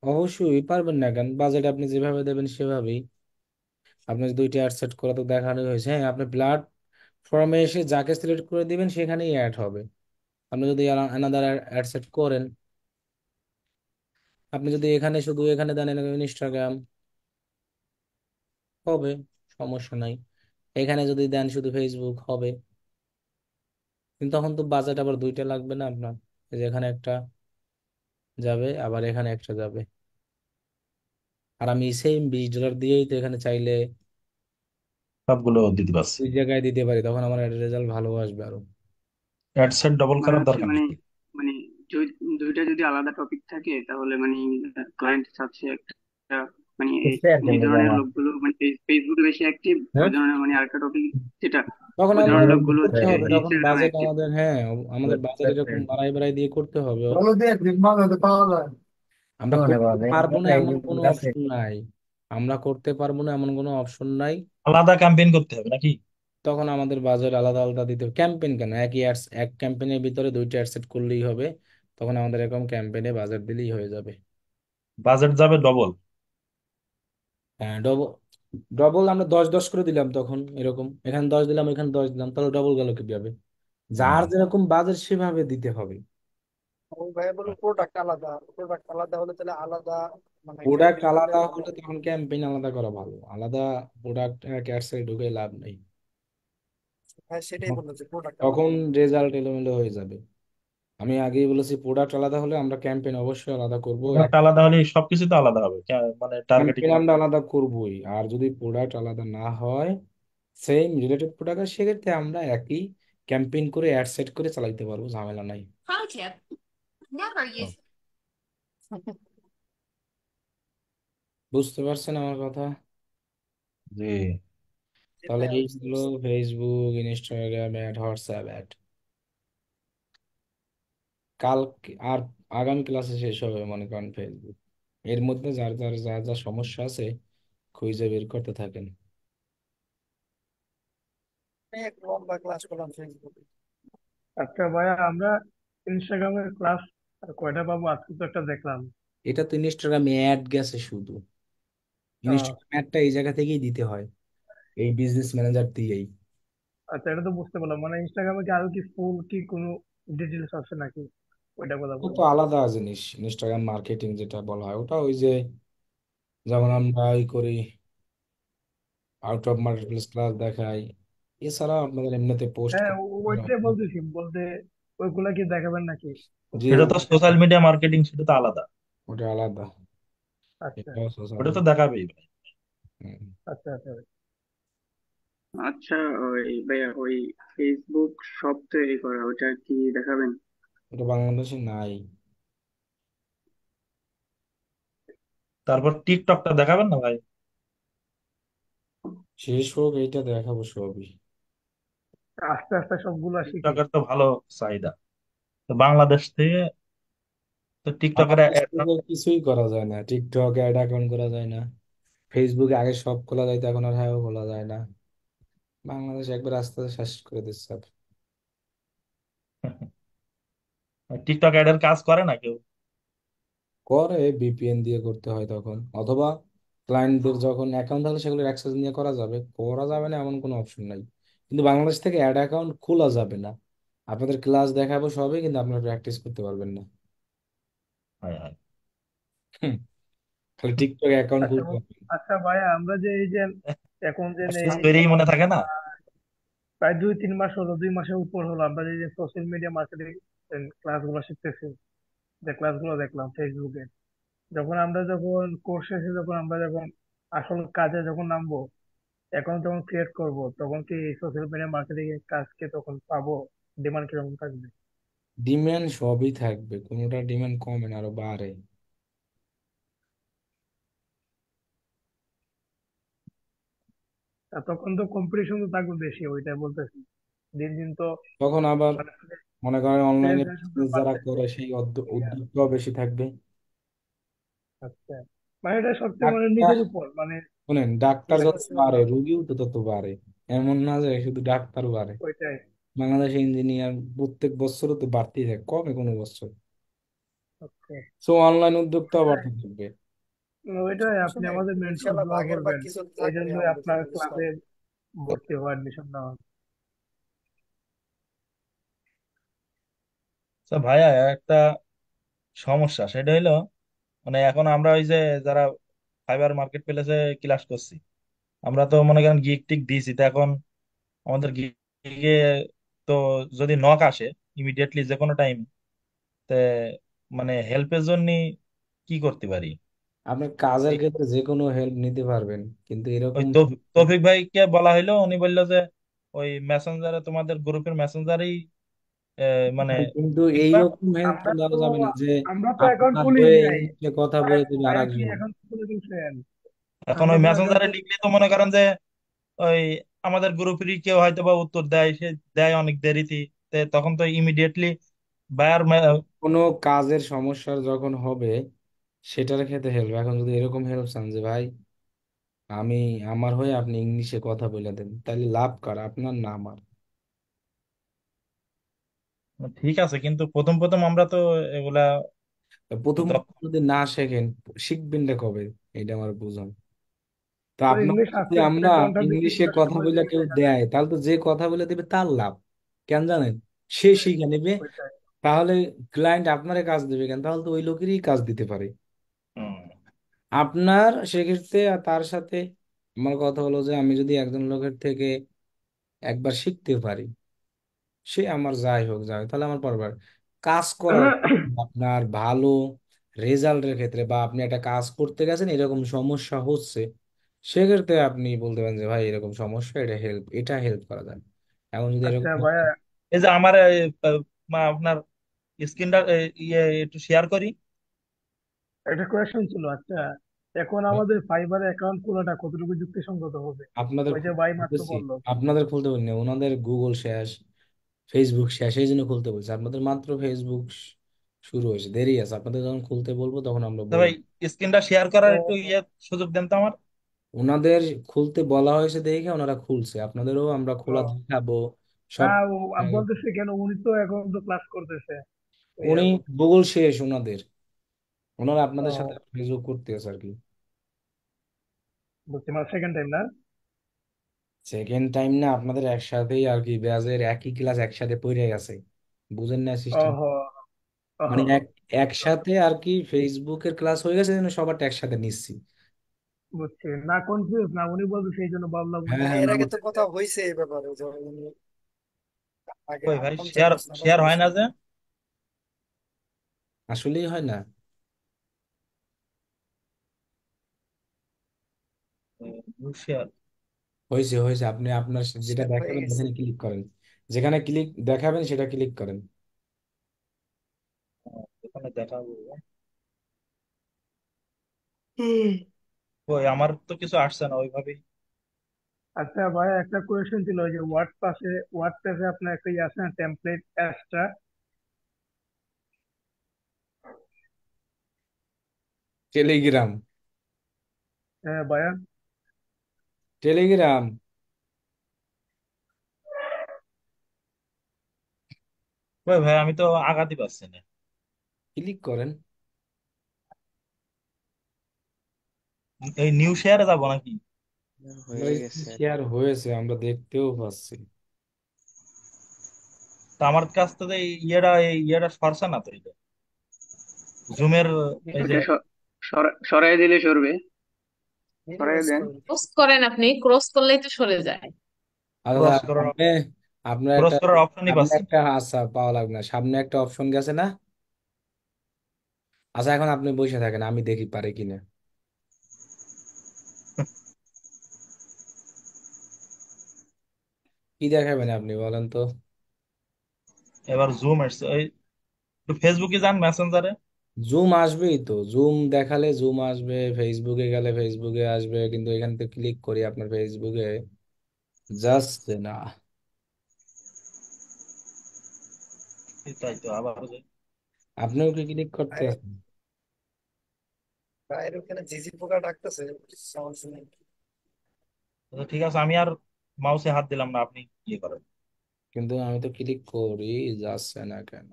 অবশ্যই পারবেন না কেন, বাজেট আপনি যেভাবে দেবেন সেভাবেই। আপনি দুইটা অ্যাড সেট করা তো দেখানোই হয়েছে। হ্যাঁ, আপনি প্ল্যাটফর্মে এসে যাকে সিলেক্ট করে দিবেন সেখানেই অ্যাড হবে। আপনি যদি আনাদার অ্যাড সেট করেন, আপনি যদি এখানে শুধু এখানে দেন ইনস্টাগ্রাম, হবে, সমস্যা নাই। এখানে যদি দেন শুধু ফেসবুক, হবে। কিন্তু তখন তো বাজেট আবার দুইটা লাগবে না আপনার? এই যে এখানে একটা যাবে, আবার এখানে একটা যাবে। আর আমি সেম $20 দিয়েই তো এখানে চাইলে সবগুলো দিতে পারছি। দুই জায়গায় দিতে পারি, তখন আমার রেজাল্ট ভালো আসবে আরো। অ্যাডসেট ডবল মানে করার হচ্ছে দরকার মানে নেই। মানে দুইটা যদি আলাদা টপিক থাকে তাহলে মানে ক্লায়েন্ট চাচ্ছে একটা, মানে যে ধরনের লোকগুলো মানে ফেসবুকে বেশি অ্যাক্টিভ ওই হ্যাঁ, ধরনের মানে আরেকটা টপিক যেটা, তখন ওই আমরা ধরনের এরকম লোকগুলো করতে হচ্ছে হবে, তখন ইনস্টাগ্রামে বাজেট অ্যাক্টিভ। আমাদের, হ্যাঁ, আমাদের বাজেট এরকম বাড়াই বাড়াই দিয়ে করতে হবে। আমরা করতে পারবো না এমন কোনো অপশন নাই। আমরা করতে পারবো না এমন কোনো অপশন নাই। আলাদা ক্যাম্পেইন করতে হবে নাকি? তখন আমাদের বাজেট আলাদা আলাদা দিতে হবে। ক্যাম্পেইন কেন, একই অ্যাডস এক ক্যাম্পেইনের ভিতরে দুইটা অ্যাড সেট করলেই হবে। তখন আমাদের এরকম ক্যাম্পেইনে বাজেট দিলেই হয়ে যাবে। বাজেট যাবে ডবল। হ্যাঁ, ডবল। ডবল আমরা 10-10 করে দিলাম, তখন এরকম এখানে 10 দিলাম এখানে 10 দিলাম, তাহলে ডবল গেল কিভাবে? যার যেরকম বাজেট সেভাবে দিতে হবে। ও ভাইয়া বলো প্রোডাক্ট আলাদা, প্রোডাক্ট আলাদা হলে তাহলে আলাদা মানে প্রোডাক্ট ক্যাম্পেইন করলে আলাদা ভালো হলে হয়। তখন ক্যাম্পেইন আলাদা করা ভালো। আলাদা প্রোডাক্ট ক্যাটসাই ঢুকে লাভ নেই। হ্যাঁ সেটাই বললো যে প্রোডাক্ট আলাদা। তখন রেজাল্ট এলোমেলো হয়ে যাবে। আমি আগেই বলেছি প্রোডাক্ট আলাদা হলে আমরা ক্যাম্পেইন অবশ্যই আলাদা করব। প্রোডাক্ট আলাদা হলে সবকিছু তো আলাদা হবে, মানে টার্গেটিং। ক্যাম্পেইন আমরা আলাদা করবই, আর যদি প্রোডাক্ট আলাদা না হয়, সেম রিলেটেড প্রোডাক্ট, সেক্ষেত্রে আমরা একই ক্যাম্পেইন করে অ্যাড সেট করে চালাইতে পারবো, ঝামেলা নাই। বুঝতে পারছেন আমার কথা? জি। তাহলে সেটাই এই বুঝতে হলো পারছি। Facebook, Instagram ad, WhatsApp ad. কাল আর আগামী ক্লাসে শেষ হবে মনে করেন ফেসবুক। এর মধ্যে যার যার যা যা সমস্যা আছে খুঁজে বের করতে থাকেন। অনেক লম্বা ক্লাস করলাম ফেসবুকে। আচ্ছা ভাইয়া, আমরা ইনস্টাগ্রামের ক্লাস কয়টা পাবো? আজকে তো একটা দেখলাম। এটা তো ইনস্টাগ্রামে অ্যাড গেছে শুধু। আহ, ইনস্টাগ্রাম অ্যাডটা এই জায়গা থেকেই দিতে হয়, এই বিজনেস ম্যানেজার দিয়েই। আচ্ছা, এটা তো বুঝতে পারলাম, মানে ইনস্টাগ্রামে কি আরো কি ফুল কি কোনো ডিটেলস আছে নাকি? ওইটা কথা ও বলেন। তো আলাদা জিনিস, ইনস্টাগ্রাম মার্কেটিং যেটা বলা হয় ওটা ওই যে, যেমন আমরা এই করি, out of market place class দেখাই। এছাড়া আপনাদের এমনিতে পোস্ট। হ্যাঁ, ওইটাই বলতেছি, বলতে ওইগুলা কি দেখাবেন নাকি? জি, সেটা তো সোশ্যাল মিডিয়া মার্কেটিং, সেটা তো আলাদা। ওটা আলাদা। আচ্ছা এটাও সোশ্যাল ওটা তো মিডিয়া। দেখাবেই ভাই। আচ্ছা আচ্ছা। আচ্ছা, ওই ভাইয়া ওই ফেসবুক শপ তৈরি করা ওটা কি দেখাবেন? এটা বাংলাদেশে নাই। তারপর টিকটকটা দেখাবেন না ভাই? শেষ হোক এইটা দেখাবো সবই। আস্তে আস্তে সবগুলা শিখি। টিকটকের তো ভালো চাহিদা, তো বাংলাদেশ থেকে তো টিকটকের বাংলাদেশ থেকে কিছুই করা যায় না, টিকটক অ্যাড অ্যাকাউন্ট করা যায় না। ফেসবুকে আগে সব খোলা যায়, এখন আর হ্যাঁ খোলা যায় না। বাংলাদেশ একবার আস্তে আস্তে শেষ করে দিচ্ছে সব। টিকটক অ্যাডের কাজ করে না কেউ? করে, ভিপিএন দিয়ে করতে হয় তখন, অথবা ক্লায়েন্টদের যখন অ্যাকাউন্ট থাকলে সেগুলোর অ্যাক্সেস নিয়ে করা যাবে। করা যাবে না এমন কোনো অপশন নাই। কিন্তু বাংলাদেশ থেকে অ্যাড অ্যাকাউন্ট খোলা যাবে না। আপনাদের ক্লাস দেখাবো সবই, কিন্তু আপনারা প্র্যাকটিস করতে পারবেন না। হয় হয়। হুম, খালি টিকটক অ্যাকাউন্ট আচ্ছা খুলতে পারবেন। আচ্ছা ভাইয়া, আমরা যে এই যে এখন যে নেই, শেষ করেই মনে থাকে না। প্রায় 2-3 মাস হলো, 2 মাসের উপর হলো আমরা এই যে সোশ্যাল মিডিয়া মার্কেটিং ক্লাস গুলো শিখতেছি, যে ক্লাসগুলো দেখলাম ফেসবুকে। যখন কোর্স শেষে যখন আসল কাজে যখন নামবো, অ্যাকাউন্ট যখন ক্রিয়েট করব, তখন কি সোশ্যাল মিডিয়া মার্কেটিং এর কাজকে তখন পাবো? ডিমান্ড কিরকম থাকবে? ডিমান্ড সবই থাকবে, কোনোটা ডিমান্ড কমে না, আরো বাড়ে। আর তখন তো কম্পিটিশন তো থাকবে বেশি, ওইটাই বলতেছি। দিন দিন তো তখন আবার মানে মনে করেন ফ্রেন্ড অনলাইনে সংখ্যা বিজনেস যারা বাড়তেছে। করে সেই এই আর উদ্যোগটাও বেশি থাকবে। আচ্ছা, মানে এটা সবচেয়ে মানে ডাক্তার, নিজের উপর মানে শুনেন, ডাক্তার চিন্তা যত করতে হবে। বাড়ে রুগীও তো তত বাড়ে। এমন না যে শুধু ডাক্তার বাড়ে। ওইটাই। বাংলাদেশে ইঞ্জিনিয়ার প্রত্যেক বছরও তো বাড়তেই থাকে, কমে কোনো বছর। ওকে। সো অনলাইন উদ্যোক্তাও বাড়তে থাকবে। ওইটাই, আপনি শুনে আমাদের মেন্টর ইনশাল্লাহ দোয়া ভাগের ভাগ করবেন। কিছু এই থাকবে জন্যই আমাদের আপনার জন্য, বুঝলাম। ক্লাসে ভর্তি হওয়া, অ্যাডমিশন নেওয়া। তো ভাইয়া একটা সমস্যা, সেটা হলো মানে এখন আমরা ওই যে যারা ফাইবার মার্কেট প্লেসে ক্লাস করছি, আমরা তো মনে করেন গিগ টিক দিয়েছি, তো এখন আমাদের গিগে তো যদি নক আসে ইমিডিয়েটলি যে কোনো টাইম, তে মানে হেল্পের জন্য কি করতে পারি? আপনি কাজের এই ক্ষেত্রে যে কোনো হেল্প নিতে পারবেন, কিন্তু ওই এরকম তৌফিক ভাইকে বলা হইলো, উনি বললো যে ওই মেসেঞ্জারে, তোমাদের গ্রুপের মেসেঞ্জারেই মানে কিন্তু লিখবা। এইরকম হেল্প তো আমরা দেওয়া তো যাবে না যে আমরা তো এখন আপনার খুলি হয়ে নাই। ইংলিশে কথা ভাই, বলে দেবে ভাইয়া কি আরেকজন। এখন খুলে দিচ্ছেন? এখন আমরা ওই তো এখন মেসেঞ্জারে লিখলে তো মনে করেন যে ওই আমাদের গ্রুপেরই কেউ হয়তো বা উত্তর দেয়, সে দেয় অনেক দেরিতে, তখন তো ইমিডিয়েটলি বায়ার। কোনো কাজের সমস্যার যখন হবে সেটার ক্ষেত্রে হেল্প। এখন যদি এরকম হেল্প চান যে ভাই আমি আমার হয়ে আপনি ইংলিশে কথা বলে দেন, তাহলে লাভ কার, আপনার না আমার? ঠিক আছে, কিন্তু প্রথম প্রথম আমরা তো এগুলা প্রথম দক্ষ। যদি না শেখেন, শিখবেন না কবে? এটা আমার বুঝুন। তো তো আপনার ইংলিশ যদি আস্তে আস্তে আমরা ঘন্টা দুই তিন ইংলিশে মাস কথা সময় বলে দিলে কেউ শেখা দেয়, যাবে। তাহলে তো যে কথা বলে দেবে তার লাভ। কেন জানেন? সে শিখে নেবে। ওইটাই। তাহলে ক্লায়েন্ট আপনারে কাজ দেবে কেন? তাহলে তো ওই লোকেরই কাজ দিতে পারে। হুম। আপনার সেক্ষেত্রে আর তার সাথে আমার কথা হলো যে আমি যদি একজন লোকের থেকে একবার শিখতে পারি, সে আমার যাই হোক যাই হোক, তাহলে আমার পরবার কাজ করার আপনার ভালো রেজাল্টের ক্ষেত্রে, বা আপনি একটা কাজ করতে গেছেন এরকম সমস্যা হচ্ছে, সেক্ষেত্রে আপনি বলতে পারেন যে ভাই এরকম সমস্যা, এটা হেল্প করা যায়। এখন যদি আচ্ছা এরকম ভাইয়া, এই যে আমার আপনার স্ক্রিনটা ইয়ে একটু শেয়ার করি। একটা কোয়েশ্চেন ছিল। আচ্ছা, এখন আমাদের ফাইবারে অ্যাকাউন্ট খোলাটা কতটুকু যুক্তিসঙ্গত হবে? আপনাদের ওই যে ভাই মাত্র বলতেছি, বললো। আপনাদের খুলতে বলিনি, ওনাদের গুগল শেষ, ফেসবুক শেষ, এই জন্য খুলতে বলছে। আপনাদের মাত্র ফেসবুক শুরু হয়েছে, দেরি আছে। আপনাদের যখন খুলতে বলবো তখন আমরা তো ভাই বলবো। স্ক্রিনটা শেয়ার করার একটু তো ইয়ে সুযোগ দেন তো আমার। ওনাদের খুলতে বলা হয়েছে দেখে ওনারা খুলছে, আপনাদেরও আমরা খোলা তো দেখাবো না, সব। আমি বলতেছি কেন, উনি তো এখন তো ক্লাস করতেছে। এই উনি আর বলতে। গুগল শেষ ওনাদের, ওনারা আপনাদের সাথে ও, ফেসবুক করতে আছে আর কি। বুঝছি, মানে সেকেন্ড টাইম না? সেকেন্ড টাইম না, আপনাদের একসাথেই আর কি, ব্যাচের একই ক্লাস একসাথে পড়ে গেছে। বুঝেন না সিস্টেম? ওহো, মানে ওহো। একসাথে আর কি ফেসবুকের ক্লাস হয়ে গেছে, যেন সবারটা একসাথে নিচ্ছি। বুঝছি না, কনফিউজ না, উনি বলতে সেই জন্য ভাবলাম উনি হ্যাঁ না, হ্যাঁ, এর না আগে তো করতেছে। কথা হয়েছে এই ব্যাপারে, যে উনি আগে ওই ভাই পঞ্চাশ শেয়ার পার্সেন্ট কথা শেয়ার হয় বলছিল। না যে। আসলেই হয় না। শেয়ার হয়েছে হয়েছে, আপনি আপনার যেটা শেয়ার হয়ে দেখাবেন গেছে। ওখানে ক্লিক করেন। যেখানে ক্লিক দেখাবেন সেটা ক্লিক করেন। এখানে দেখাবো। হুম। ওই আমার তো কিছু আসছে না ওইভাবেই। আচ্ছা ভাই, একটা কোয়েশ্চেন ছিল। ওই যে ওয়ার্ড প্যাসে আপনার একটা ইয়ে আছে না, টেমপ্লেট এক্সট্রা? টেলিগ্রাম, হ্যাঁ ভাইয়া। টেলিগ্রাম ওই ভাই আমি তো আগাতে পারছি না। ক্লিক করেন। এই নিউ শেয়ারে যাবো নাকি? হয়ে গেছে। শেয়ার হয়েছে, আমরা দেখতেও পাচ্ছি। তো আমার কাছ থেকে এই ইয়েটা সরছে না তো, এই জুমের এই যে ওইটা সরাই দিলে সরবে, সরাই মিনিমাইজ দেন। করে দিই। ক্রস করেন, আপনি ক্রস করলেই তো সরে যায়। আচ্ছা ক্রস করার সামনে আপনার ক্রস একটা, করার অপশনই সামনে পাচ্ছি না। একটা আচ্ছা পাওয়া লাগবে না, সামনে একটা অপশন গেছে না? আচ্ছা এখন আপনি বসে থাকেন, আমি দেখি পারে কিনা। কি দেখাবেন আপনি বলেন তো? এবার জুম আসছে, ওই একটু ফেসবুকে যান, মেসেঞ্জারে। জুম আসবেই তো, জুম দেখালে জুম আসবে, ফেসবুকে গেলে ফেসবুকে আসবে, কিন্তু এখান থেকে ক্লিক করি আপনার ফেসবুকে, জাস্ট না। তাই তো আবার যে আপনিও কি ক্লিক করতে ভাই আছেন? ভাইয়ের ওখানে ঝিঝি পোকা ডাকতেছে, সাউন্ড শুনে। আচ্ছা, ঠিক আছে, আমি আর মাউসে হাত দিলাম না, আপনি ইয়ে করেন। কিন্তু আমি তো ক্লিক করি, যাচ্ছে না কেন?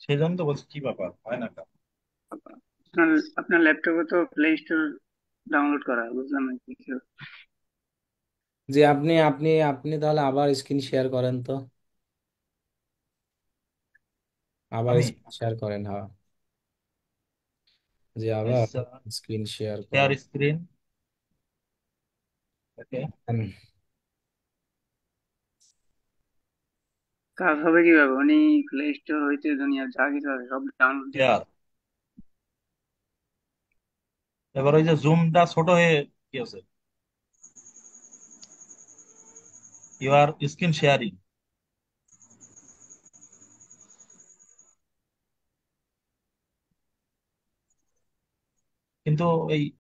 সেই জন্য তো বলছি, কি ব্যাপার হয় না কেন? আপনার আপনার ল্যাপটপে তো প্লে স্টোর ডাউনলোড করা, বুঝলাম না কিছু। যে আপনি আপনি আপনি তাহলে আবার স্ক্রিন শেয়ার করেন তো। আবার আমি স্ক্রিন শেয়ার করেন, হ্যাঁ। যে আবার আচ্ছা, স্ক্রিন শেয়ার শেয়ার করেন। স্ক্রিন। ওকে। কাজ হবে কিভাবে? উনি প্লে স্টোর হইতে দুনিয়ার যা কিছু আছে সব ডাউনলোড দিতে শেয়ার। হবে। এবার ওই যে জুমটা ছোট হয়ে কি আছে, ইউ আর স্ক্রিন শেয়ারিং, কিন্তু এই